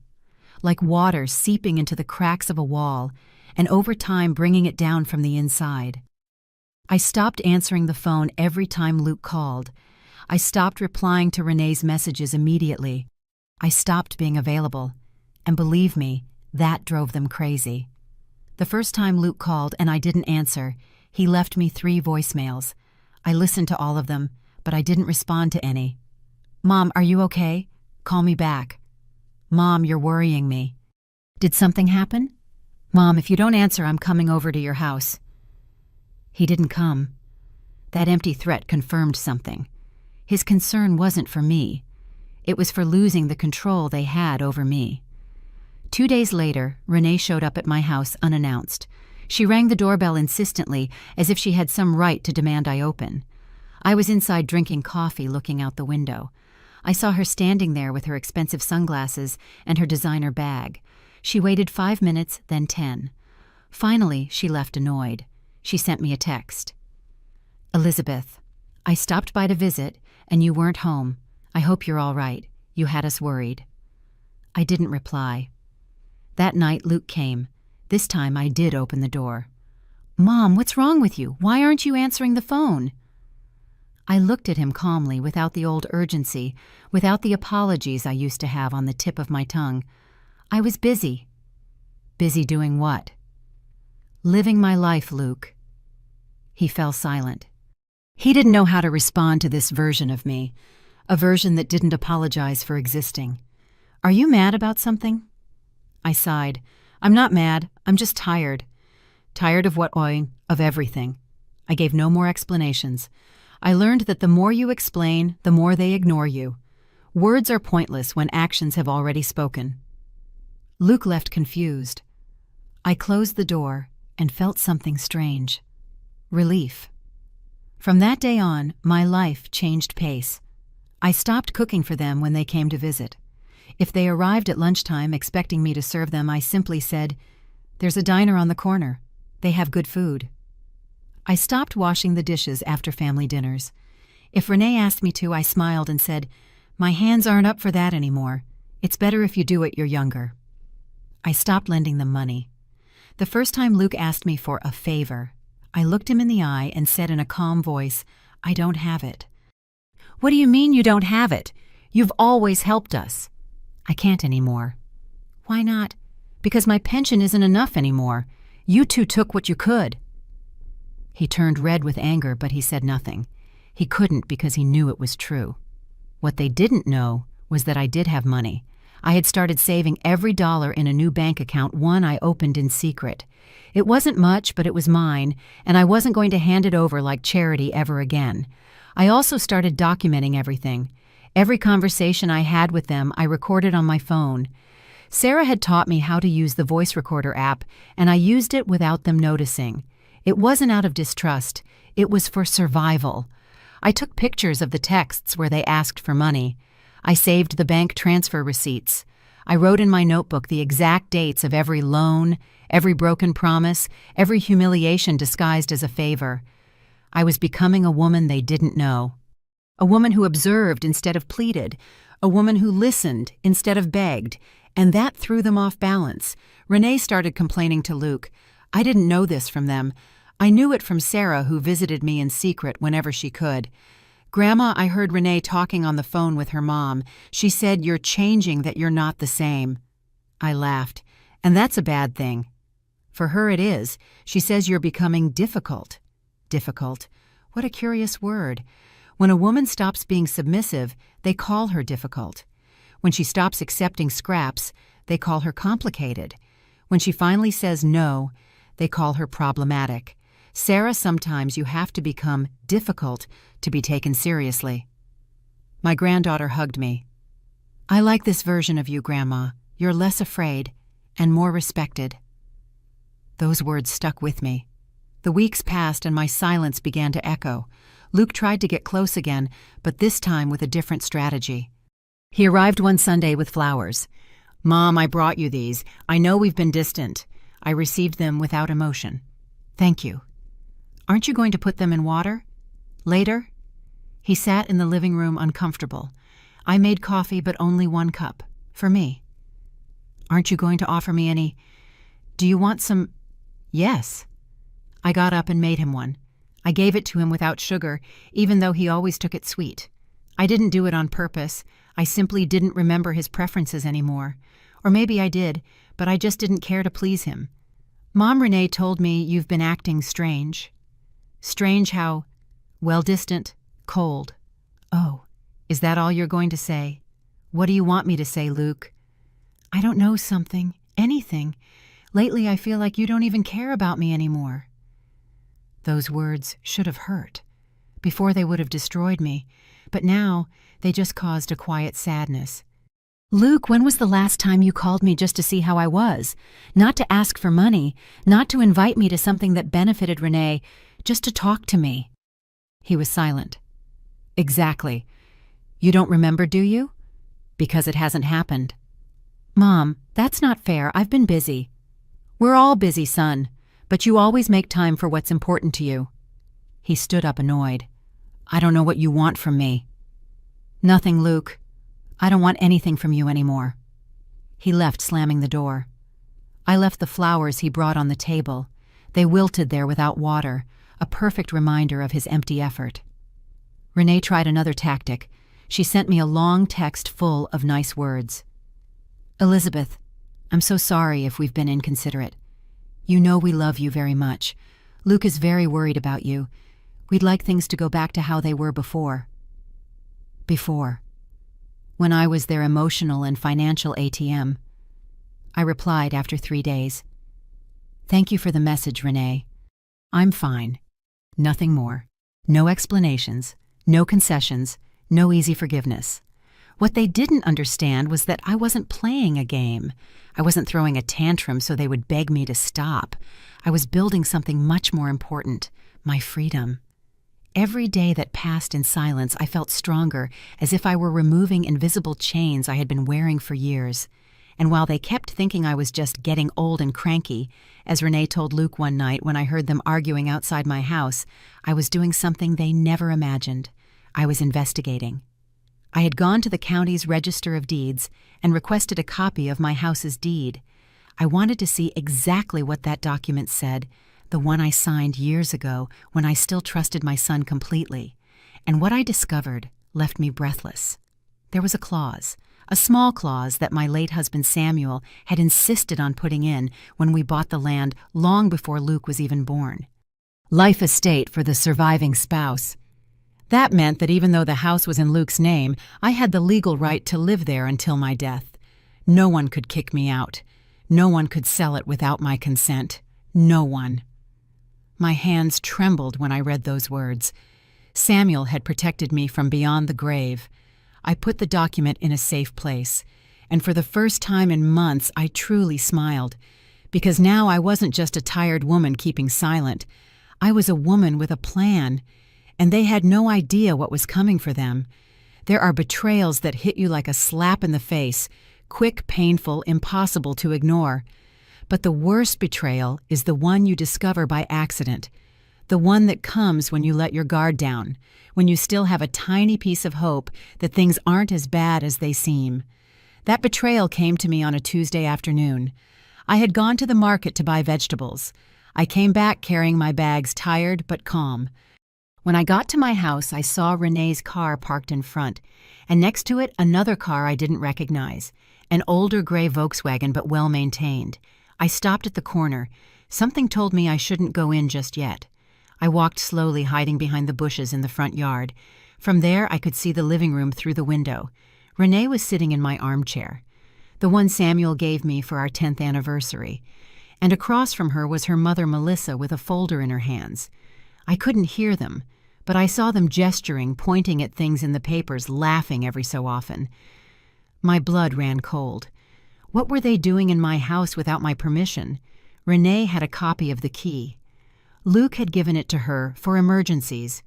like water seeping into the cracks of a wall and over time bringing it down from the inside. I stopped answering the phone every time Luke called. I stopped replying to Renee's messages immediately. I stopped being available. And believe me, that drove them crazy. The first time Luke called and I didn't answer, he left me 3 voicemails. I listened to all of them, but I didn't respond to any. "Mom, are you okay?" Call me back. Mom, you're worrying me. Did something happen? Mom, if you don't answer, I'm coming over to your house. He didn't come. That empty threat confirmed something. His concern wasn't for me. It was for losing the control they had over me. 2 days later, Renee showed up at my house unannounced. She rang the doorbell insistently, as if she had some right to demand I open. I was inside drinking coffee, looking out the window. I saw her standing there with her expensive sunglasses and her designer bag. She waited 5 minutes, then 10. Finally, she left annoyed. She sent me a text. Elizabeth, I stopped by to visit, and you weren't home. I hope you're all right. You had us worried. I didn't reply. That night, Luke came. This time, I did open the door. Mom, what's wrong with you? Why aren't you answering the phone? I looked at him calmly, without the old urgency, without the apologies I used to have on the tip of my tongue. I was busy. Busy doing what? Living my life, Luke. He fell silent. He didn't know how to respond to this version of me, a version that didn't apologize for existing. Are you mad about something? I sighed. I'm not mad. I'm just tired. Tired of what? Of everything. I gave no more explanations. I learned that the more you explain, the more they ignore you. Words are pointless when actions have already spoken. Luke left confused. I closed the door and felt something strange. Relief. From that day on, my life changed pace. I stopped cooking for them when they came to visit. If they arrived at lunchtime expecting me to serve them, I simply said, "There's a diner on the corner. They have good food." I stopped washing the dishes after family dinners. If Renee asked me to, I smiled and said, "My hands aren't up for that anymore. It's better if you do it, you're younger." I stopped lending them money. The first time Luke asked me for a favor, I looked him in the eye and said in a calm voice, "I don't have it." "What do you mean you don't have it? You've always helped us." "I can't anymore." "Why not?" "Because my pension isn't enough anymore. You two took what you could." He turned red with anger, but he said nothing. He couldn't because he knew it was true. What they didn't know was that I did have money. I had started saving every dollar in a new bank account, one I opened in secret. It wasn't much, but it was mine, and I wasn't going to hand it over like charity ever again. I also started documenting everything. Every conversation I had with them, I recorded on my phone. Sarah had taught me how to use the voice recorder app, and I used it without them noticing. It wasn't out of distrust. It was for survival. I took pictures of the texts where they asked for money. I saved the bank transfer receipts. I wrote in my notebook the exact dates of every loan, every broken promise, every humiliation disguised as a favor. I was becoming a woman they didn't know. A woman who observed instead of pleaded. A woman who listened instead of begged. And that threw them off balance. Renee started complaining to Luke. I didn't know this from them. I knew it from Sarah, who visited me in secret whenever she could. "Grandma, I heard Renee talking on the phone with her mom. She said, 'You're changing, that you're not the same.'" I laughed. "And that's a bad thing." "For her it is. She says you're becoming difficult." Difficult. What a curious word. When a woman stops being submissive, they call her difficult. When she stops accepting scraps, they call her complicated. When she finally says no, they call her problematic. Sarah, sometimes you have to become difficult to be taken seriously. My granddaughter hugged me. "I like this version of you, Grandma. You're less afraid and more respected." Those words stuck with me. The weeks passed and my silence began to echo. Luke tried to get close again, but this time with a different strategy. He arrived one Sunday with flowers. "Mom, I brought you these. I know we've been distant." I received them without emotion. "Thank you." "Aren't you going to put them in water? Later?" He sat in the living room uncomfortable. I made coffee, but only 1 cup. For me. "Aren't you going to offer me any? Do you want some?" "Yes." I got up and made him one. I gave it to him without sugar, even though he always took it sweet. I didn't do it on purpose. I simply didn't remember his preferences anymore. Or maybe I did, but I just didn't care to please him. "Mom, Renee told me you've been acting strange." "Strange how?" "Well, distant, cold." "Oh, is that all you're going to say?" What do you want me to say, Luke? I don't know, something. Anything. Lately I feel like you don't even care about me anymore. Those words should have hurt. Before they would have destroyed me, but now they just caused a quiet sadness. Luke, when was the last time you called me just to see how I was? Not to ask for money, not to invite me to something that benefited Renee, just to talk to me. He was silent. Exactly. You don't remember, do you? Because it hasn't happened. Mom, that's not fair. I've been busy. We're all busy, son, but you always make time for what's important to you. He stood up, annoyed. I don't know what you want from me. Nothing, Luke. I don't want anything from you anymore. He left, slamming the door. I left the flowers he brought on the table. They wilted there without water, a perfect reminder of his empty effort. Renee tried another tactic. She sent me a long text full of nice words. Elizabeth, I'm so sorry if we've been inconsiderate. You know we love you very much. Luke is very worried about you. We'd like things to go back to how they were before. Before. When I was their emotional and financial ATM. I replied after 3 days. Thank you for the message, Renee. I'm fine. Nothing more. No explanations, no concessions, no easy forgiveness. What they didn't understand was that I wasn't playing a game. I wasn't throwing a tantrum so they would beg me to stop. I was building something much more important, my freedom. Every day that passed in silence, I felt stronger, as if I were removing invisible chains I had been wearing for years. And while they kept thinking I was just getting old and cranky, as Renee told Luke one night when I heard them arguing outside my house, I was doing something they never imagined. I was investigating. I had gone to the county's Register of Deeds and requested a copy of my house's deed. I wanted to see exactly what that document said, the one I signed years ago when I still trusted my son completely. And what I discovered left me breathless. There was a clause, a small clause that my late husband Samuel had insisted on putting in when we bought the land long before Luke was even born. Life estate for the surviving spouse. That meant that even though the house was in Luke's name, I had the legal right to live there until my death. No one could kick me out. No one could sell it without my consent. No one. My hands trembled when I read those words. Samuel had protected me from beyond the grave. I put the document in a safe place, and for the first time in months I truly smiled, because now I wasn't just a tired woman keeping silent. I was a woman with a plan, and they had no idea what was coming for them. There are betrayals that hit you like a slap in the face, quick, painful, impossible to ignore. But the worst betrayal is the one you discover by accident, the one that comes when you let your guard down, when you still have a tiny piece of hope that things aren't as bad as they seem. That betrayal came to me on a Tuesday afternoon. I had gone to the market to buy vegetables. I came back carrying my bags, tired but calm. When I got to my house, I saw Renee's car parked in front, and next to it another car I didn't recognize, an older gray Volkswagen but well-maintained. I stopped at the corner. Something told me I shouldn't go in just yet. I walked slowly, hiding behind the bushes in the front yard. From there, I could see the living room through the window. Renee was sitting in my armchair, the one Samuel gave me for our 10th anniversary, and across from her was her mother, Melissa, with a folder in her hands. I couldn't hear them, but I saw them gesturing, pointing at things in the papers, laughing every so often. My blood ran cold. What were they doing in my house without my permission? Renee had a copy of the key. Luke had given it to her for emergencies,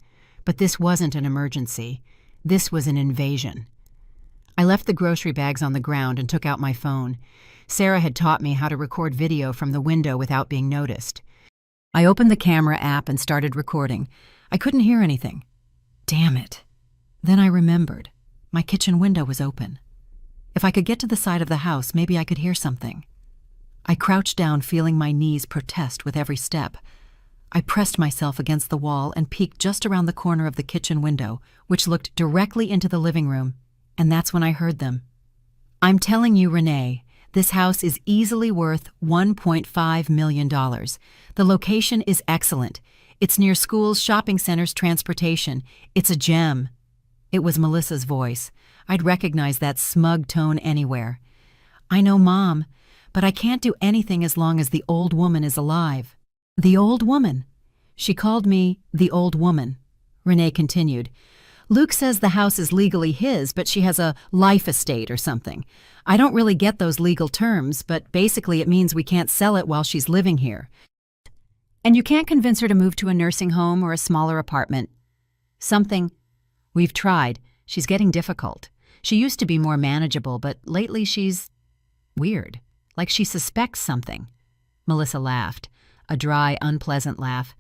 but this wasn't an emergency. This was an invasion. I left the grocery bags on the ground and took out my phone. Sarah had taught me how to record video from the window without being noticed. I opened the camera app and started recording. I couldn't hear anything. Damn it. Then I remembered. My kitchen window was open. If I could get to the side of the house, maybe I could hear something. I crouched down, feeling my knees protest with every step. I pressed myself against the wall and peeked just around the corner of the kitchen window, which looked directly into the living room, and that's when I heard them. I'm telling you, Renee, this house is easily worth $1.5 million. The location is excellent. It's near schools, shopping centers, transportation. It's a gem. It was Melissa's voice. I'd recognize that smug tone anywhere. I know, Mom, but I can't do anything as long as the old woman is alive. The old woman? She called me the old woman. Renee continued. Luke says the house is legally his, but she has a life estate or something. I don't really get those legal terms, but basically it means we can't sell it while she's living here. And you can't convince her to move to a nursing home or a smaller apartment. Something. We've tried. She's getting difficult. She used to be more manageable, but lately she's weird. Like she suspects something. Melissa laughed. A dry, unpleasant laugh.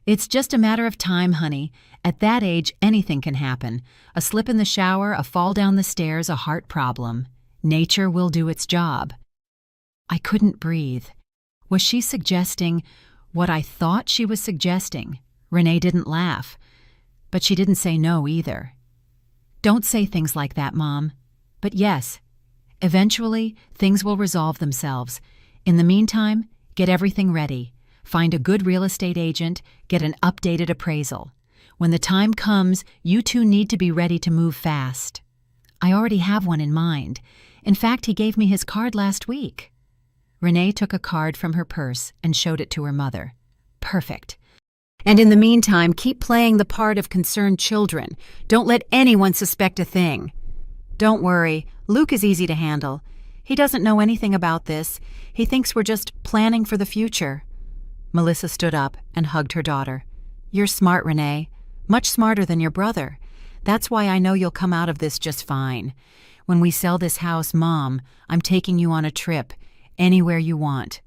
It's just a matter of time, honey. At that age, anything can happen. A slip in the shower, a fall down the stairs, a heart problem. Nature will do its job. I couldn't breathe. Was she suggesting what I thought she was suggesting? Renee didn't laugh, but she didn't say no either. Don't say things like that, Mom. But yes, eventually things will resolve themselves. In the meantime, get everything ready. Find a good real estate agent, get an updated appraisal. When the time comes, you two need to be ready to move fast. I already have one in mind. In fact, he gave me his card last week. Renee took a card from her purse and showed it to her mother. Perfect. And in the meantime, keep playing the part of concerned children. Don't let anyone suspect a thing. Don't worry, Luke is easy to handle. He doesn't know anything about this. He thinks we're just planning for the future. Melissa stood up and hugged her daughter. You're smart, Renee. Much smarter than your brother. That's why I know you'll come out of this just fine. When we sell this house, Mom, I'm taking you on a trip. Anywhere you want.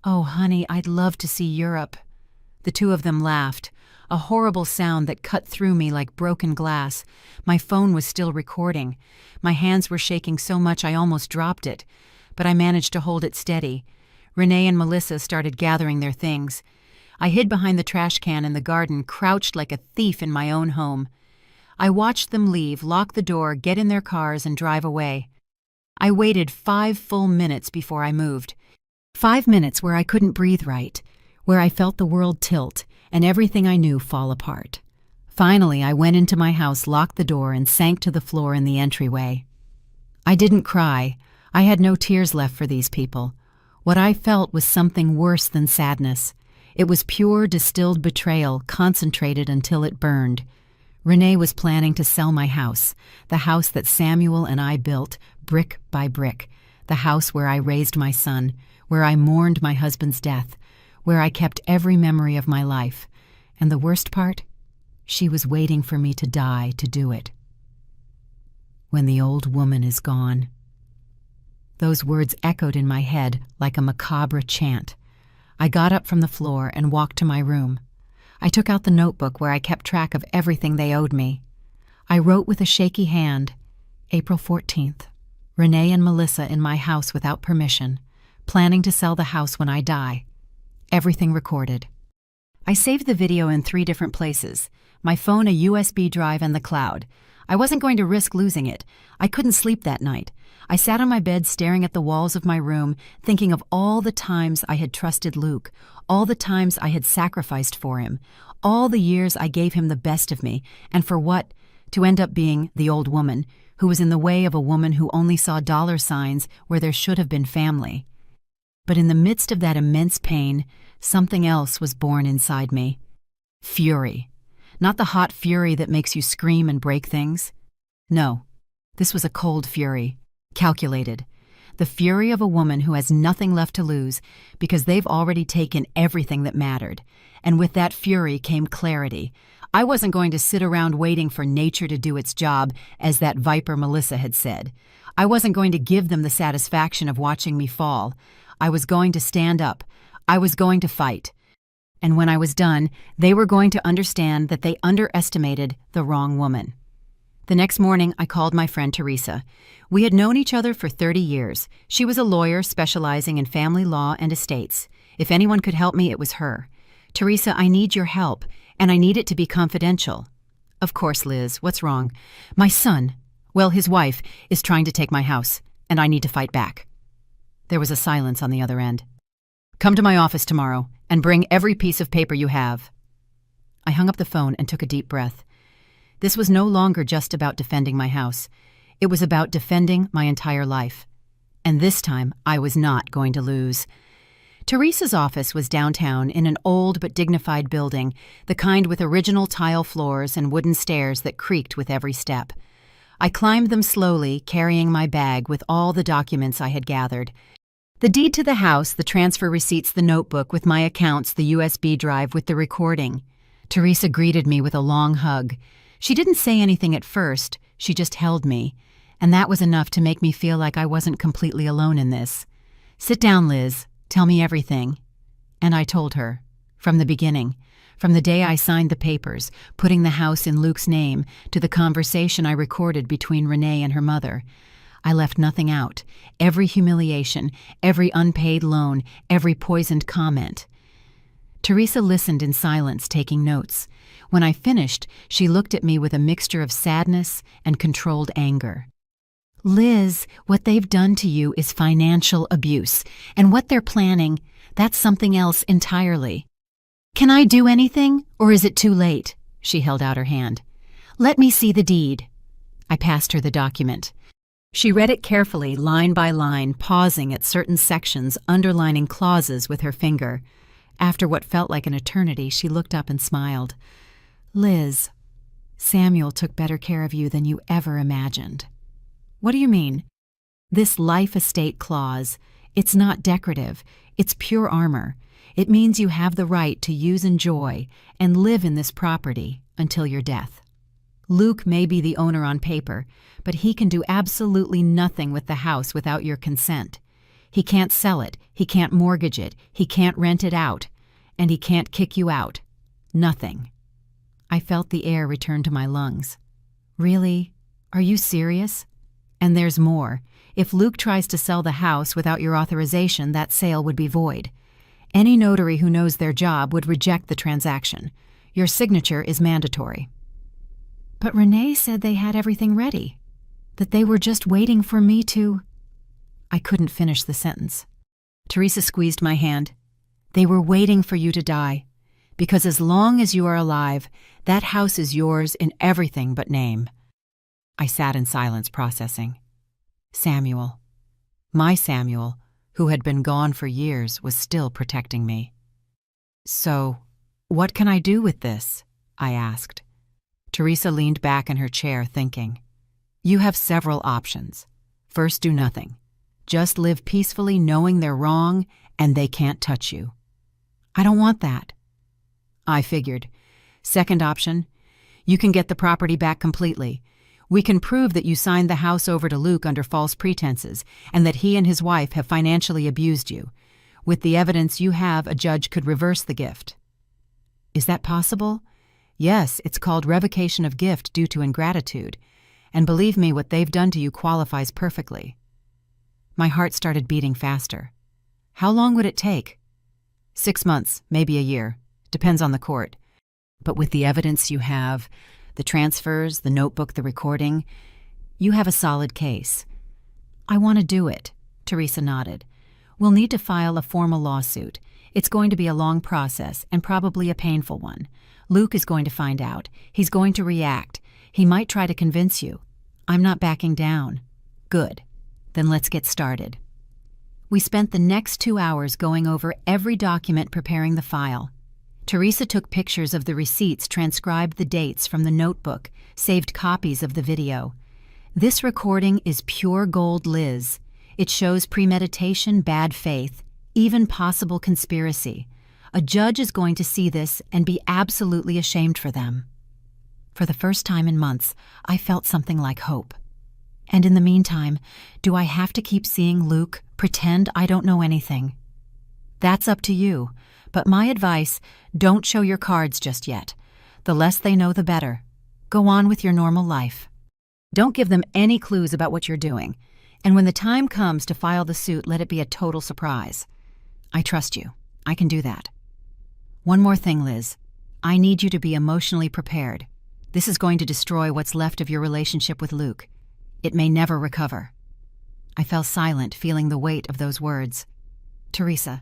Oh, honey, I'd love to see Europe. The two of them laughed, a horrible sound that cut through me like broken glass. My phone was still recording. My hands were shaking so much I almost dropped it, but I managed to hold it steady. Renee and Melissa started gathering their things. I hid behind the trash can in the garden, crouched like a thief in my own home. I watched them leave, lock the door, get in their cars, and drive away. I waited 5 full minutes before I moved. 5 minutes where I couldn't breathe right, where I felt the world tilt and everything I knew fall apart. Finally, I went into my house, locked the door, and sank to the floor in the entryway. I didn't cry. I had no tears left for these people. What I felt was something worse than sadness. It was pure distilled betrayal, concentrated until it burned. Renee was planning to sell my house, the house that Samuel and I built, brick by brick, the house where I raised my son, where I mourned my husband's death, where I kept every memory of my life. And the worst part? She was waiting for me to die to do it. When the old woman is gone. Those words echoed in my head like a macabre chant. I got up from the floor and walked to my room. I took out the notebook where I kept track of everything they owed me. I wrote with a shaky hand, April 14th, Renee and Melissa in my house without permission, planning to sell the house when I die. Everything recorded. I saved the video in 3 different places, my phone, a USB drive, and the cloud. I wasn't going to risk losing it. I couldn't sleep that night. I sat on my bed staring at the walls of my room, thinking of all the times I had trusted Luke, all the times I had sacrificed for him, all the years I gave him the best of me, and for what? To end up being the old woman, who was in the way of a woman who only saw dollar signs where there should have been family. But in the midst of that immense pain, something else was born inside me. Fury. Not the hot fury that makes you scream and break things. No, this was a cold fury. Calculated. The fury of a woman who has nothing left to lose because they've already taken everything that mattered. And with that fury came clarity. I wasn't going to sit around waiting for nature to do its job, as that viper Melissa had said. I wasn't going to give them the satisfaction of watching me fall. I was going to stand up. I was going to fight. And when I was done, they were going to understand that they underestimated the wrong woman. The next morning, I called my friend Teresa. We had known each other for 30 years. She was a lawyer specializing in family law and estates. If anyone could help me, it was her. Teresa, I need your help, and I need it to be confidential. Of course, Liz. What's wrong? My son, well, his wife, is trying to take my house, and I need to fight back. There was a silence on the other end. Come to my office tomorrow, and bring every piece of paper you have. I hung up the phone and took a deep breath. This was no longer just about defending my house. It was about defending my entire life. And this time, I was not going to lose. Teresa's office was downtown in an old but dignified building, the kind with original tile floors and wooden stairs that creaked with every step. I climbed them slowly, carrying my bag with all the documents I had gathered. The deed to the house, the transfer receipts, the notebook with my accounts, the USB drive with the recording. Teresa greeted me with a long hug. She didn't say anything at first, she just held me, and that was enough to make me feel like I wasn't completely alone in this. "Sit down, Liz. Tell me everything." And I told her, from the beginning, from the day I signed the papers, putting the house in Luke's name, to the conversation I recorded between Renee and her mother. I left nothing out. Every humiliation, every unpaid loan, every poisoned comment. Teresa listened in silence, taking notes. When I finished, she looked at me with a mixture of sadness and controlled anger. "Liz, what they've done to you is financial abuse, and what they're planning, that's something else entirely. Can I do anything, or is it too late?" She held out her hand. "Let me see the deed." I passed her the document. She read it carefully, line by line, pausing at certain sections, underlining clauses with her finger. After what felt like an eternity, she looked up and smiled. "Liz, Samuel took better care of you than you ever imagined." "What do you mean?" "This life estate clause, it's not decorative, it's pure armor. It means you have the right to use, enjoy, and live in this property until your death. Luke may be the owner on paper, but he can do absolutely nothing with the house without your consent. He can't sell it, he can't mortgage it, he can't rent it out, and he can't kick you out. Nothing." I felt the air return to my lungs. "Really? Are you serious? And there's more. If Luke tries to sell the house without your authorization, that sale would be void. Any notary who knows their job would reject the transaction. Your signature is mandatory." "But Renee said they had everything ready, that they were just waiting for me to—" I couldn't finish the sentence. Teresa squeezed my hand. "They were waiting for you to die, because as long as you are alive, that house is yours in everything but name." I sat in silence, processing. Samuel, my Samuel, who had been gone for years, was still protecting me. "So, what can I do with this?" I asked. Teresa leaned back in her chair, thinking. "You have several options. First, do nothing. Just live peacefully knowing they're wrong and they can't touch you." "I don't want that." I figured. Second option, you can get the property back completely. We can prove that you signed the house over to Luke under false pretenses and that he and his wife have financially abused you. With the evidence you have, a judge could reverse the gift." "Is that possible?" "Yes, it's called revocation of gift due to ingratitude. And believe me, what they've done to you qualifies perfectly." My heart started beating faster. "How long would it take?" 6 months, maybe a year. Depends on the court. But with the evidence you have, the transfers, the notebook, the recording, you have a solid case." "I want to do it," Teresa nodded. "We'll need to file a formal lawsuit. It's going to be a long process and probably a painful one. Luke is going to find out. He's going to react. He might try to convince you. I'm not backing down." "Good. Then let's get started." We spent the next 2 hours going over every document, preparing the file. Teresa took pictures of the receipts, transcribed the dates from the notebook, saved copies of the video. "This recording is pure gold, Liz. It shows premeditation, bad faith, even possible conspiracy. A judge is going to see this and be absolutely ashamed for them." For the first time in months, I felt something like hope. "And in the meantime, do I have to keep seeing Luke, pretend I don't know anything?" "That's up to you. But my advice, don't show your cards just yet. The less they know, the better. Go on with your normal life. Don't give them any clues about what you're doing. And when the time comes to file the suit, let it be a total surprise. I trust you. I can do that. One more thing, Liz. I need you to be emotionally prepared. This is going to destroy what's left of your relationship with Luke. It may never recover." I fell silent, feeling the weight of those words. "Teresa,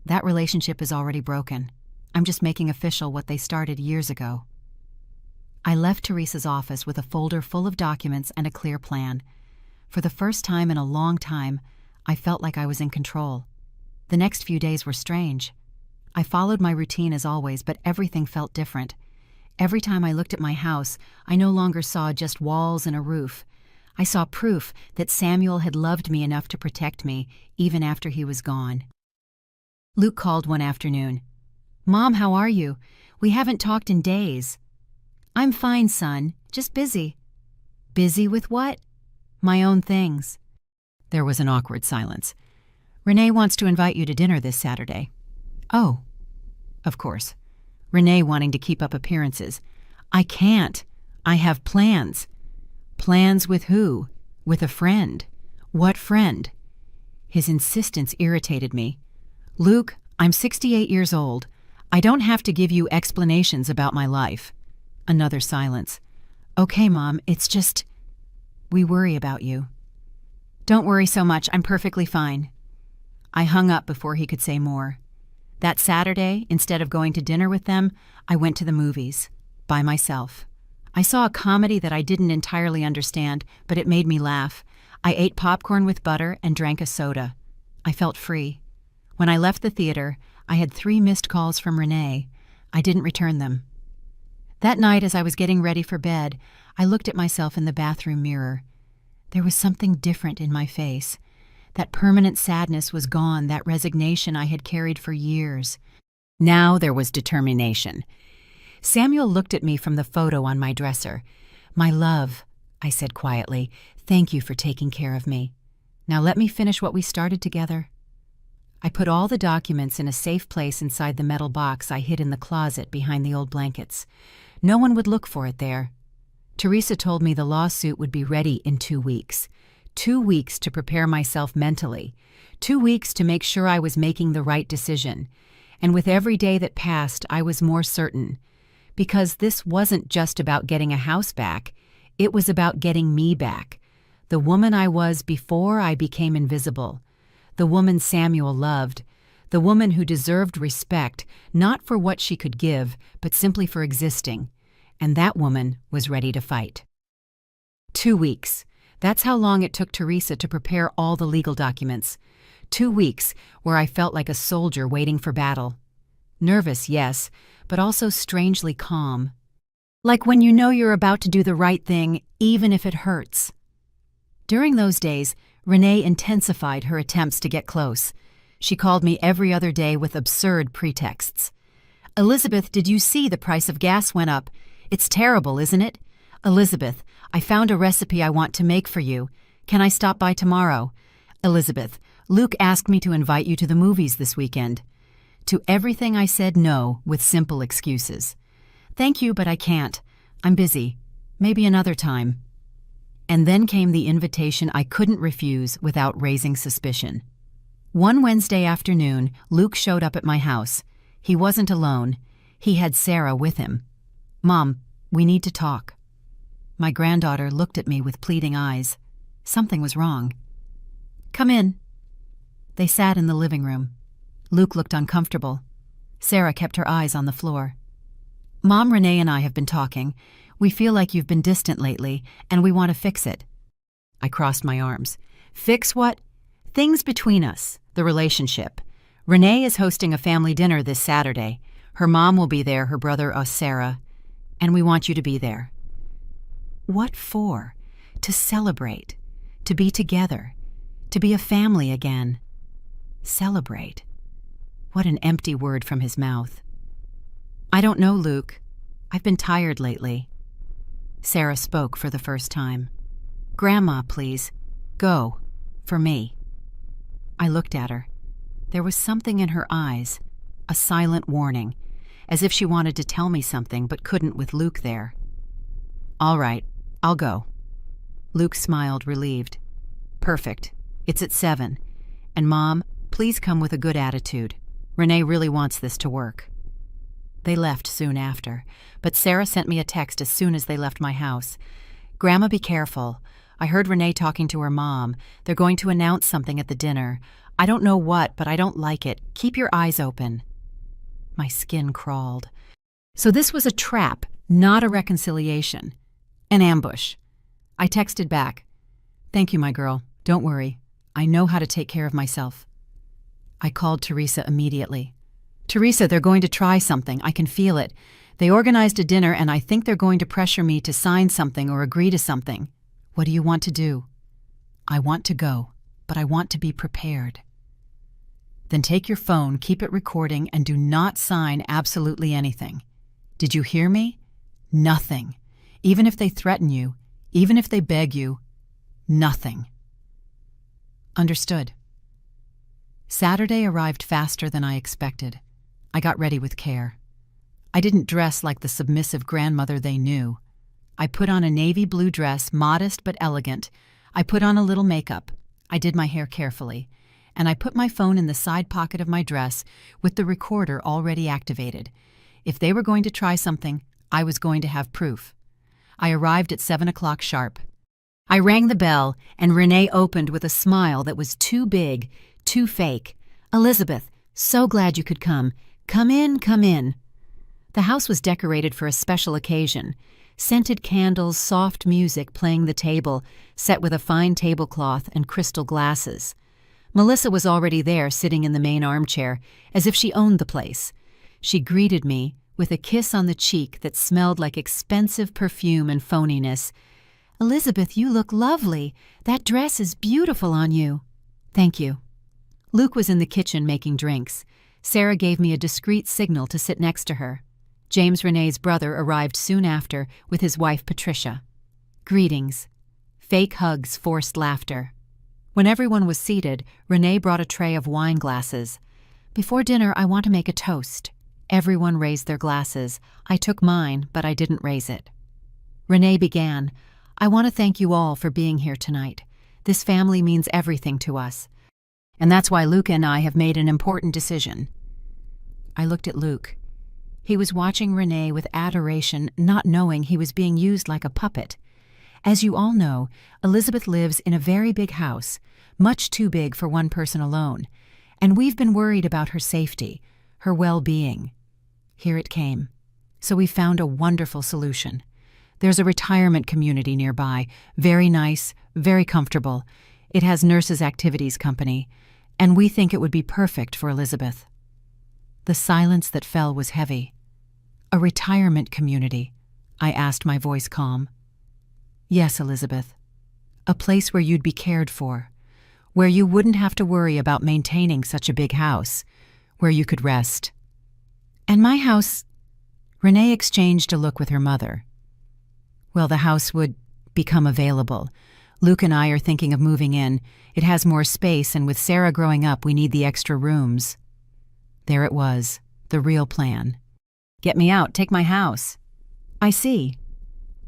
that relationship is already broken. I'm just making official what they started years ago." I left Teresa's office with a folder full of documents and a clear plan. For the first time in a long time, I felt like I was in control. The next few days were strange. I followed my routine as always, but everything felt different. Every time I looked at my house, I no longer saw just walls and a roof. I saw proof that Samuel had loved me enough to protect me, even after he was gone. Luke called one afternoon. "Mom, how are you? We haven't talked in days." "I'm fine, son. Just busy." "Busy with what?" "My own things." There was an awkward silence. "Renee wants to invite you to dinner this Saturday." "Oh." Of course. Renee wanting to keep up appearances. "I can't. I have plans." "Plans with who?" "With a friend." "What friend?" His insistence irritated me. "Luke, I'm 68 years old. I don't have to give you explanations about my life." Another silence. "Okay, Mom, it's just... we worry about you." "Don't worry so much. I'm perfectly fine." I hung up before he could say more. That Saturday, instead of going to dinner with them, I went to the movies. By myself. I saw a comedy that I didn't entirely understand, but it made me laugh. I ate popcorn with butter and drank a soda. I felt free. When I left the theater, I had 3 missed calls from Renee. I didn't return them. That night, as I was getting ready for bed, I looked at myself in the bathroom mirror. There was something different in my face. That permanent sadness was gone, that resignation I had carried for years. Now there was determination. Samuel looked at me from the photo on my dresser. "My love," I said quietly, "thank you for taking care of me. Now let me finish what we started together." I put all the documents in a safe place inside the metal box I hid in the closet behind the old blankets. No one would look for it there. Teresa told me the lawsuit would be ready in 2 weeks. 2 weeks to prepare myself mentally. 2 weeks to make sure I was making the right decision. And with every day that passed, I was more certain. Because this wasn't just about getting a house back. It was about getting me back. The woman I was before I became invisible. The woman Samuel loved. The woman who deserved respect, not for what she could give, but simply for existing. And that woman was ready to fight. 2 weeks. That's how long it took Teresa to prepare all the legal documents. 2 weeks where I felt like a soldier waiting for battle. Nervous, yes, but also strangely calm. Like when you know you're about to do the right thing, even if it hurts. During those days, Renee intensified her attempts to get close. She called me every other day with absurd pretexts. "Elizabeth, did you see the price of gas went up? It's terrible, isn't it? Elizabeth, I found a recipe I want to make for you. Can I stop by tomorrow? Elizabeth, Luke asked me to invite you to the movies this weekend." To everything I said no with simple excuses. "Thank you, but I can't. I'm busy. Maybe another time." And then came the invitation I couldn't refuse without raising suspicion. One Wednesday afternoon, Luke showed up at my house. He wasn't alone. He had Sarah with him. "Mom, we need to talk." My granddaughter looked at me with pleading eyes. Something was wrong. "Come in." They sat in the living room. Luke looked uncomfortable. Sarah kept her eyes on the floor. "Mom, Renee and I have been talking. We feel like you've been distant lately, and we want to fix it." I crossed my arms. "Fix what?" "Things between us, the relationship. Renee is hosting a family dinner this Saturday. Her mom will be there, her brother, Sarah, and we want you to be there." What for? To celebrate. To be together. To be a family again. Celebrate. What an empty word from his mouth. "I don't know, Luke. I've been tired lately." Sarah spoke for the first time. "Grandma, please. Go. For me." I looked at her. There was something in her eyes, a silent warning, as if she wanted to tell me something but couldn't with Luke there. "All right, I'll go." Luke smiled, relieved. "Perfect. It's at 7. And Mom, please come with a good attitude. Renee really wants this to work." They left soon after, but Sarah sent me a text as soon as they left my house. "Grandma, be careful. I heard Renee talking to her mom. They're going to announce something at the dinner. I don't know what, but I don't like it. Keep your eyes open." My skin crawled. So this was a trap, Not a reconciliation. An ambush. I texted back, "Thank you, my girl. Don't worry. I know how to take care of myself." I called Teresa immediately. "Teresa, they're going to try something. I can feel it. They organized a dinner and I think they're going to pressure me to sign something or agree to something. What do you want to do?" "I want to go, but I want to be prepared." "Then take your phone, keep it recording, and do not sign absolutely anything. Did you hear me? Nothing. Even if they threaten you, even if they beg you, nothing." Understood. Saturday arrived faster than I expected. I got ready with care. I didn't dress like the submissive grandmother they knew. I put on a navy blue dress, modest but elegant. I put on a little makeup. I did my hair carefully. And I put my phone in the side pocket of my dress with the recorder already activated. If they were going to try something, I was going to have proof. I arrived at 7 o'clock sharp. I rang the bell, and Renee opened with a smile that was too big, too fake. "Elizabeth, so glad you could come. Come in, come in." The house was decorated for a special occasion. Scented candles, soft music playing the table, set with a fine tablecloth and crystal glasses. Melissa was already there, sitting in the main armchair, as if she owned the place. She greeted me with a kiss on the cheek that smelled like expensive perfume and phoniness. "Elizabeth, you look lovely. That dress is beautiful on you." "Thank you." Luke was in the kitchen making drinks. Sarah gave me a discreet signal to sit next to her. James Renee's brother arrived soon after with his wife Patricia. Greetings. Fake hugs, forced laughter. When everyone was seated, Renee brought a tray of wine glasses. "Before dinner, I want to make a toast." Everyone raised their glasses. I took mine, but I didn't raise it. Renee began, "I want to thank you all for being here tonight. This family means everything to us. And that's why Luke and I have made an important decision." I looked at Luke. He was watching Renee with adoration, not knowing he was being used like a puppet. As you all know, Elizabeth lives in a very big house, much too big for one person alone, and we've been worried about her safety, her well-being. Here it came. So we found a wonderful solution. There's a retirement community nearby, very nice, very comfortable. It has nurses' activities company, and we think it would be perfect for Elizabeth. The silence that fell was heavy. "A retirement community?" I asked, my voice calm. "Yes, Elizabeth. A place where you'd be cared for, where you wouldn't have to worry about maintaining such a big house, where you could rest." "And my house—" Renee exchanged a look with her mother. "Well, the house would become available. Luke and I are thinking of moving in. It has more space, and with Sarah growing up, we need the extra rooms." There it was, the real plan. "Get me out, take my house." "I see.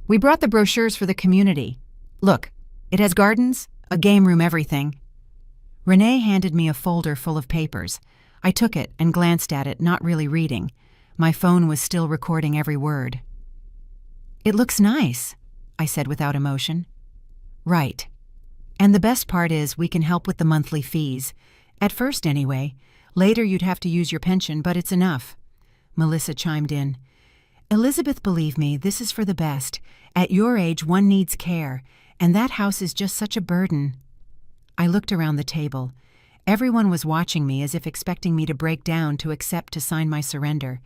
We brought the brochures for the community. Look, it has gardens, a game room, everything." Renee handed me a folder full of papers. I took it and glanced at it, not really reading. My phone was still recording every word. "It looks nice," I said without emotion. "Right. And the best part is we can help with the monthly fees. At first, anyway. Later you'd have to use your pension, but it's enough." Melissa chimed in. "Elizabeth, believe me, this is for the best. At your age, one needs care, and that house is just such a burden." I looked around the table. Everyone was watching me as if expecting me to break down to sign my surrender.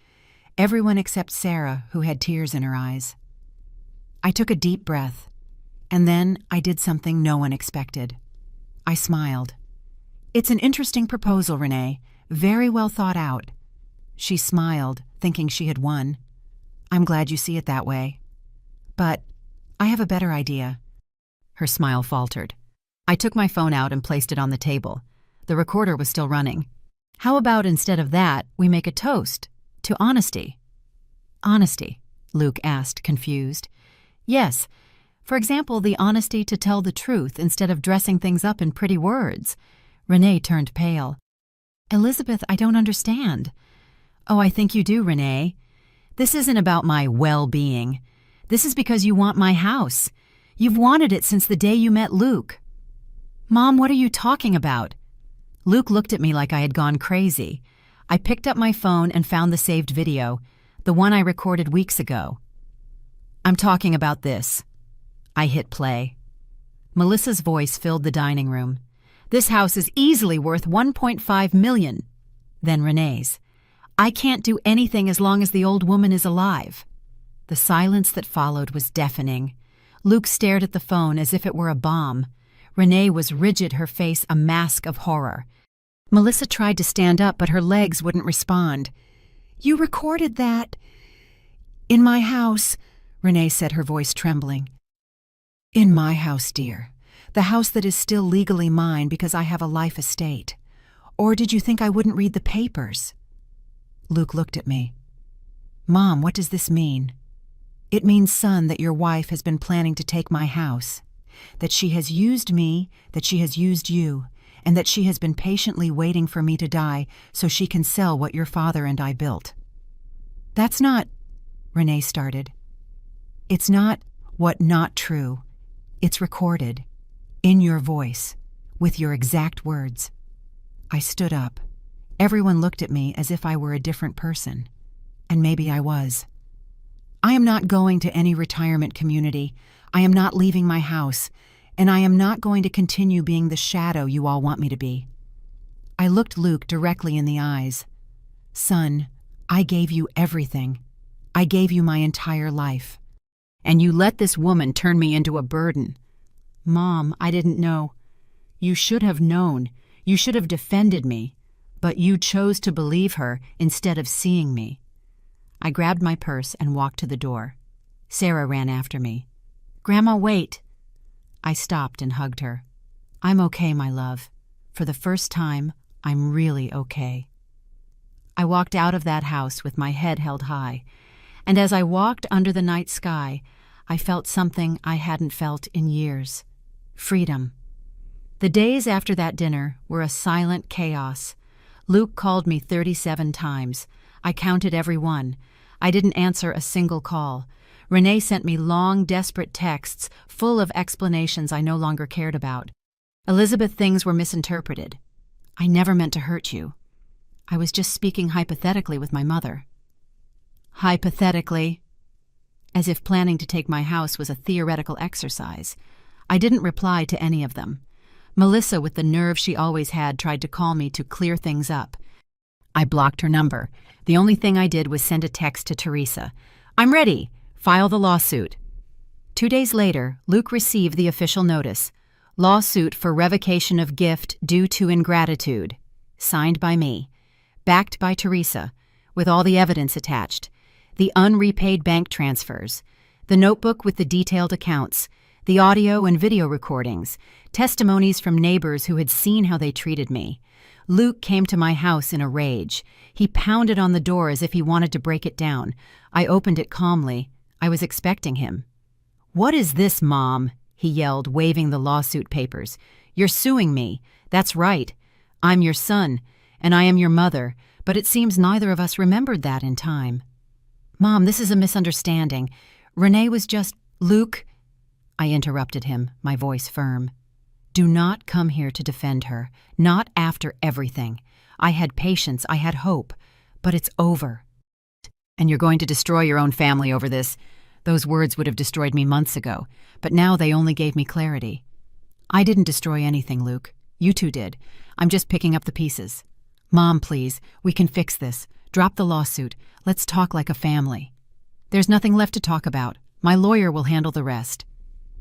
Everyone except Sarah, who had tears in her eyes. I took a deep breath, and then I did something no one expected. I smiled. "It's an interesting proposal, Renee. Very well thought out." She smiled, thinking she had won. "I'm glad you see it that way. But I have a better idea." Her smile faltered. I took my phone out and placed it on the table. The recorder was still running. "How about instead of that, we make a toast to honesty?" "Honesty?" Luke asked, confused. "Yes. For example, the honesty to tell the truth instead of dressing things up in pretty words." Renee turned pale. "Elizabeth, I don't understand." "Oh, I think you do, Renee. This isn't about my well-being. This is because you want my house. You've wanted it since the day you met Luke." "Mom, what are you talking about?" Luke looked at me like I had gone crazy. I picked up my phone and found the saved video, the one I recorded weeks ago. I'm talking about this. I hit play. Melissa's voice filled the dining room. This house is easily worth $1.5 million. Then Renee's. I can't do anything as long as the old woman is alive. The silence that followed was deafening. Luke stared at the phone as if it were a bomb. Renee was rigid, her face a mask of horror. Melissa tried to stand up, but her legs wouldn't respond. You recorded that in my house, Renee said, her voice trembling. In my house, dear. The house that is still legally mine because I have a life estate. Or did you think I wouldn't read the papers? Luke looked at me. Mom, what does this mean? It means, son, that your wife has been planning to take my house. That she has used me, that she has used you, and that she has been patiently waiting for me to die so she can sell what your father and I built. That's not, Renee started. It's not what not true. It's recorded, in your voice, with your exact words. I stood up. Everyone looked at me as if I were a different person. And maybe I was. I am not going to any retirement community. I am not leaving my house. And I am not going to continue being the shadow you all want me to be. I looked Luke directly in the eyes. Son, I gave you everything. I gave you my entire life. And you let this woman turn me into a burden. Mom, I didn't know. You should have known. You should have defended me. But you chose to believe her instead of seeing me. I grabbed my purse and walked to the door. Sarah ran after me. Grandma, wait. I stopped and hugged her. I'm okay, my love. For the first time, I'm really okay. I walked out of that house with my head held high, and as I walked under the night sky, I felt something I hadn't felt in years. Freedom. The days after that dinner were a silent chaos. Luke called me 37 times. I counted every one. I didn't answer a single call. Renee sent me long, desperate texts full of explanations I no longer cared about. Elizabeth, things were misinterpreted. I never meant to hurt you. I was just speaking hypothetically with my mother. Hypothetically? As if planning to take my house was a theoretical exercise. I didn't reply to any of them. Melissa, with the nerve she always had, tried to call me to clear things up. I blocked her number. The only thing I did was send a text to Teresa. I'm ready. File the lawsuit. 2 days later, Luke received the official notice. Lawsuit for revocation of gift due to ingratitude. Signed by me. Backed by Teresa, with all the evidence attached. The unrepaid bank transfers. The notebook with the detailed accounts. The audio and video recordings. Testimonies from neighbors who had seen how they treated me. Luke came to my house in a rage. He pounded on the door as if he wanted to break it down. I opened it calmly. I was expecting him. What is this, Mom? He yelled, waving the lawsuit papers. You're suing me. That's right. I'm your son, and I am your mother, but it seems neither of us remembered that in time. Mom, this is a misunderstanding. Renee was just... Luke, I interrupted him, my voice firm. Do not come here to defend her. Not after everything. I had patience, I had hope, but it's over. And you're going to destroy your own family over this. Those words would have destroyed me months ago, but now they only gave me clarity. I didn't destroy anything, Luke. You two did. I'm just picking up the pieces. Mom, please, we can fix this. Drop the lawsuit. Let's talk like a family. There's nothing left to talk about. My lawyer will handle the rest.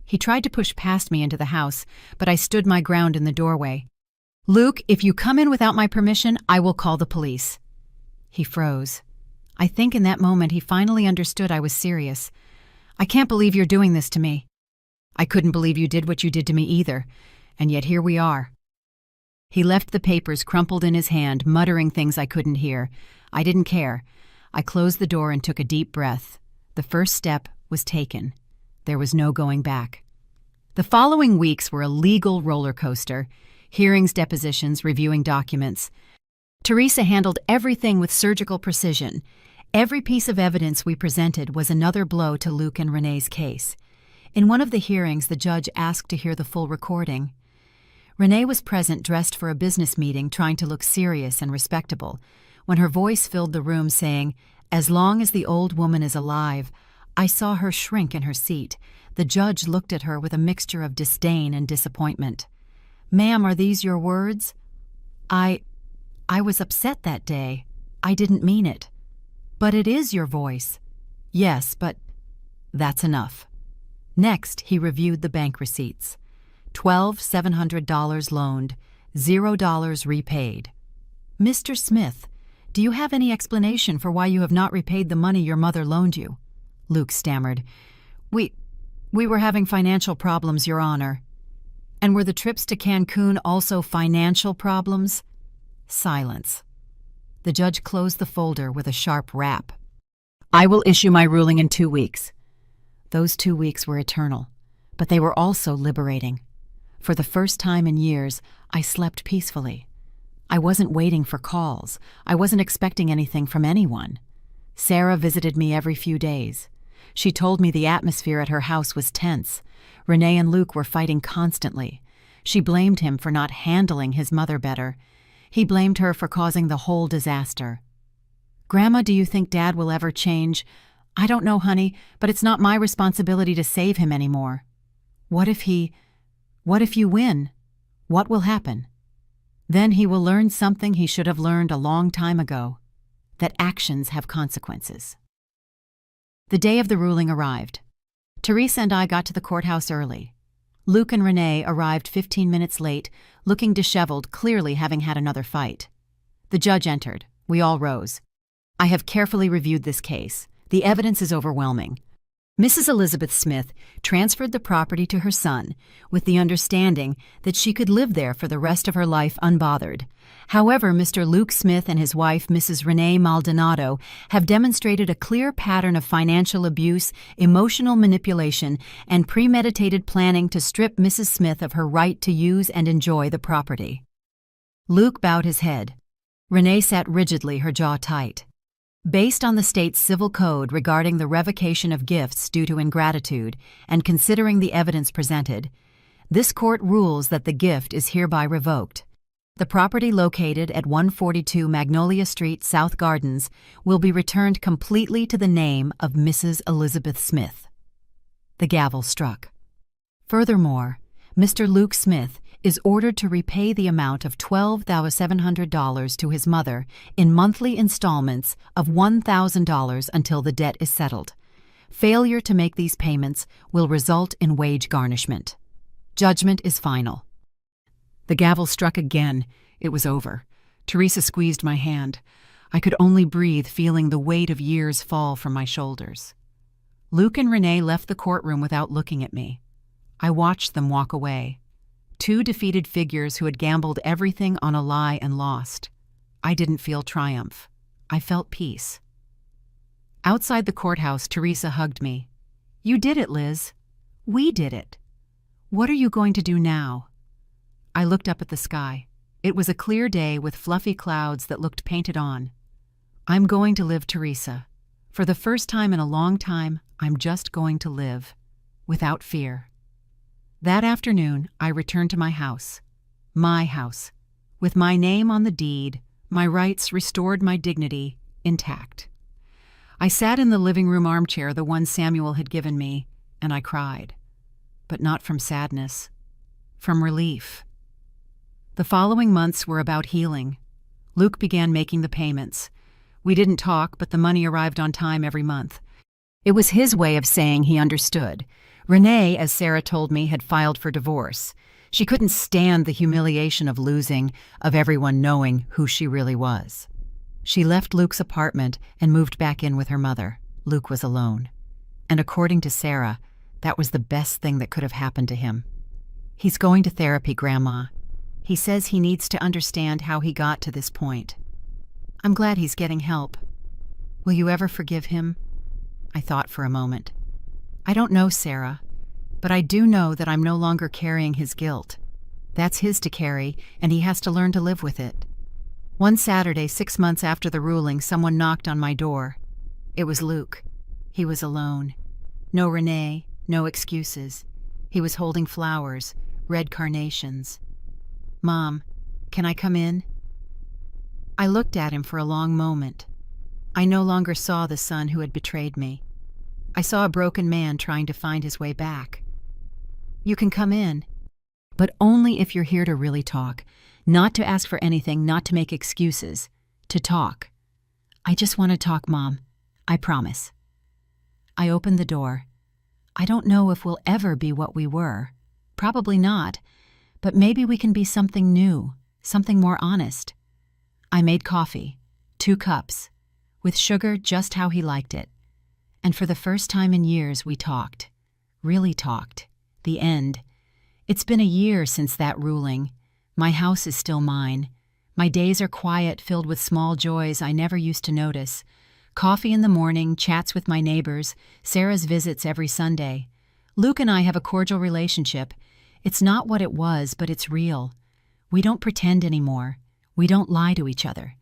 He tried to push past me into the house, but I stood my ground in the doorway. Luke, if you come in without my permission, I will call the police. He froze. I think in that moment he finally understood I was serious. I can't believe you're doing this to me. I couldn't believe you did what you did to me either, and yet here we are. He left the papers crumpled in his hand, muttering things I couldn't hear. I didn't care. I closed the door and took a deep breath. The first step was taken. There was no going back. The following weeks were a legal roller coaster. Hearings, depositions, reviewing documents. Teresa handled everything with surgical precision. Every piece of evidence we presented was another blow to Luke and Renee's case. In one of the hearings, the judge asked to hear the full recording. Renee was present, dressed for a business meeting, trying to look serious and respectable, when her voice filled the room saying, "As long as the old woman is alive, I saw her shrink in her seat. The judge looked at her with a mixture of disdain and disappointment. "Ma'am, are these your words?" I was upset that day. I didn't mean it." "But it is your voice." "Yes, but that's enough." Next, he reviewed the bank receipts. $12,700 loaned, $0 repaid. "Mr. Smith, do you have any explanation for why you have not repaid the money your mother loaned you?" Luke stammered. We were having financial problems, Your Honor." "And were the trips to Cancun also financial problems?" Silence. The judge closed the folder with a sharp rap. "I will issue my ruling in 2 weeks." Those 2 weeks were eternal, but they were also liberating. For the first time in years, I slept peacefully. I wasn't waiting for calls. I wasn't expecting anything from anyone. Sarah visited me every few days. She told me the atmosphere at her house was tense. Renee and Luke were fighting constantly. She blamed him for not handling his mother better. He blamed her for causing the whole disaster. "Grandma, do you think Dad will ever change?" "I don't know, honey, but it's not my responsibility to save him anymore." What if you win? What will happen?" "Then he will learn something he should have learned a long time ago, that actions have consequences." The day of the ruling arrived. Teresa and I got to the courthouse early. Luke and Renee arrived 15 minutes late, looking disheveled, clearly having had another fight. The judge entered. We all rose. "I have carefully reviewed this case. The evidence is overwhelming. Mrs. Elizabeth Smith transferred the property to her son with the understanding that she could live there for the rest of her life unbothered. However, Mr. Luke Smith and his wife, Mrs. Renee Maldonado, have demonstrated a clear pattern of financial abuse, emotional manipulation, and premeditated planning to strip Mrs. Smith of her right to use and enjoy the property." Luke bowed his head. Renee sat rigidly, her jaw tight. Based on the state's civil code regarding the revocation of gifts due to ingratitude and considering the evidence presented, this court rules that the gift is hereby revoked. The property located at 142 Magnolia Street, South Gardens, will be returned completely to the name of Mrs. Elizabeth Smith. The gavel struck. Furthermore, Mr. Luke Smith is ordered to repay the amount of $12,700 to his mother in monthly installments of $1,000 until the debt is settled. Failure to make these payments will result in wage garnishment. Judgment is final. The gavel struck again. It was over. Teresa squeezed my hand. I could only breathe, feeling the weight of years fall from my shoulders. Luke and Renee left the courtroom without looking at me. I watched them walk away. 2 defeated figures who had gambled everything on a lie and lost. I didn't feel triumph. I felt peace. Outside the courthouse, Teresa hugged me. "You did it, Liz. We did it. What are you going to do now?" I looked up at the sky. It was a clear day with fluffy clouds that looked painted on. "I'm going to live, Teresa. For the first time in a long time, I'm just going to live. Without fear." That afternoon, I returned to my house, with my name on the deed, my rights restored, my dignity intact. I sat in the living room armchair, the one Samuel had given me, and I cried. But not from sadness, from relief. The following months were about healing. Luke began making the payments. We didn't talk, but the money arrived on time every month. It was his way of saying he understood. Renee, as Sarah told me, had filed for divorce. She couldn't stand the humiliation of losing, of everyone knowing who she really was. She left Luke's apartment and moved back in with her mother. Luke was alone. And according to Sarah, that was the best thing that could have happened to him. "He's going to therapy, Grandma. He says he needs to understand how he got to this point. I'm glad he's getting help. Will you ever forgive him?" I thought for a moment. "I don't know, Sarah, but I do know that I'm no longer carrying his guilt. That's his to carry, and he has to learn to live with it." One Saturday, 6 months after the ruling, someone knocked on my door. It was Luke. He was alone. No Renee, no excuses. He was holding flowers, red carnations. "Mom, can I come in?" I looked at him for a long moment. I no longer saw the son who had betrayed me. I saw a broken man trying to find his way back. You can come in, but only if you're here to really talk, not to ask for anything, not to make excuses, to talk. I just want to talk, Mom. I promise. I opened the door. I don't know if we'll ever be what we were. Probably not, but maybe we can be something new, something more honest. I made coffee, 2 cups, with sugar just how he liked it. And for the first time in years, we talked. Really talked. The end. It's been a year since that ruling. My house is still mine. My days are quiet, filled with small joys I never used to notice. Coffee in the morning, chats with my neighbors, Sarah's visits every Sunday. Luke and I have a cordial relationship. It's not what it was, but it's real. We don't pretend anymore. We don't lie to each other.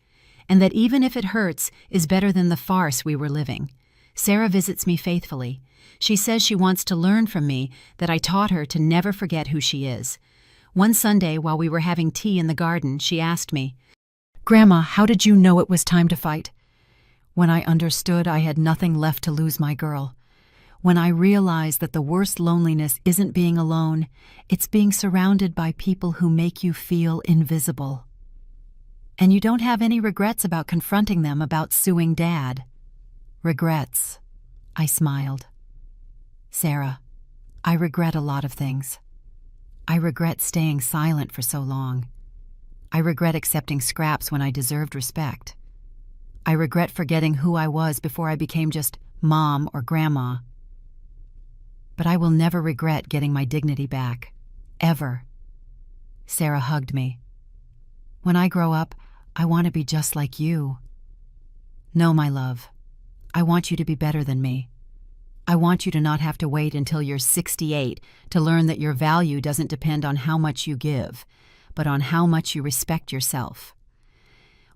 And that even if it hurts is better than the farce we were living. Sarah visits me faithfully. She says she wants to learn from me that I taught her to never forget who she is. One Sunday, while we were having tea in the garden, she asked me, "Grandma, how did you know it was time to fight?" When I understood I had nothing left to lose my girl. When I realized that the worst loneliness isn't being alone, it's being surrounded by people who make you feel invisible. And you don't have any regrets about confronting them about suing Dad. Regrets. I smiled. Sarah, I regret a lot of things. I regret staying silent for so long. I regret accepting scraps when I deserved respect. I regret forgetting who I was before I became just Mom or Grandma. But I will never regret getting my dignity back. Ever. Sarah hugged me. When I grow up, I want to be just like you. No, my love. I want you to be better than me. I want you to not have to wait until you're 68 to learn that your value doesn't depend on how much you give, but on how much you respect yourself.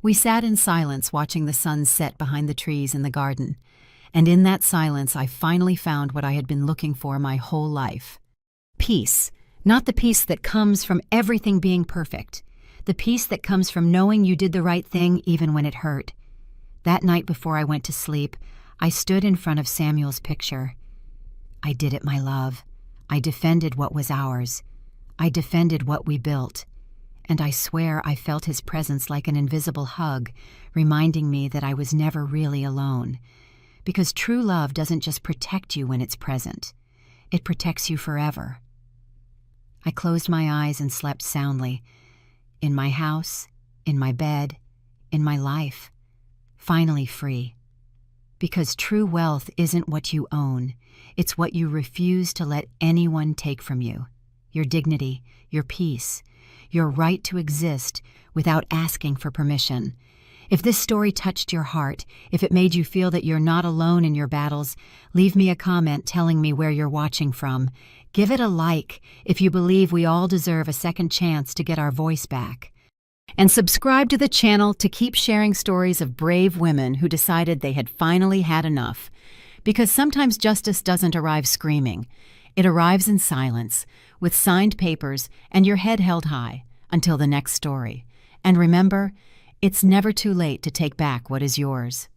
We sat in silence watching the sun set behind the trees in the garden, and in that silence I finally found what I had been looking for my whole life. Peace, not the peace that comes from everything being perfect, the peace that comes from knowing you did the right thing even when it hurt. That night before I went to sleep, I stood in front of Samuel's picture. I did it, my love. I defended what was ours. I defended what we built. And I swear I felt his presence like an invisible hug, reminding me that I was never really alone. Because true love doesn't just protect you when it's present. It protects you forever. I closed my eyes and slept soundly. In my house, in my bed, in my life. Finally free. Because true wealth isn't what you own. It's what you refuse to let anyone take from you. Your dignity, your peace, your right to exist without asking for permission. If this story touched your heart, if it made you feel that you're not alone in your battles, leave me a comment telling me where you're watching from. Give it a like if you believe we all deserve a second chance to get our voice back. And subscribe to the channel to keep sharing stories of brave women who decided they had finally had enough. Because sometimes justice doesn't arrive screaming. It arrives in silence, with signed papers and your head held high, until the next story. And remember, it's never too late to take back what is yours.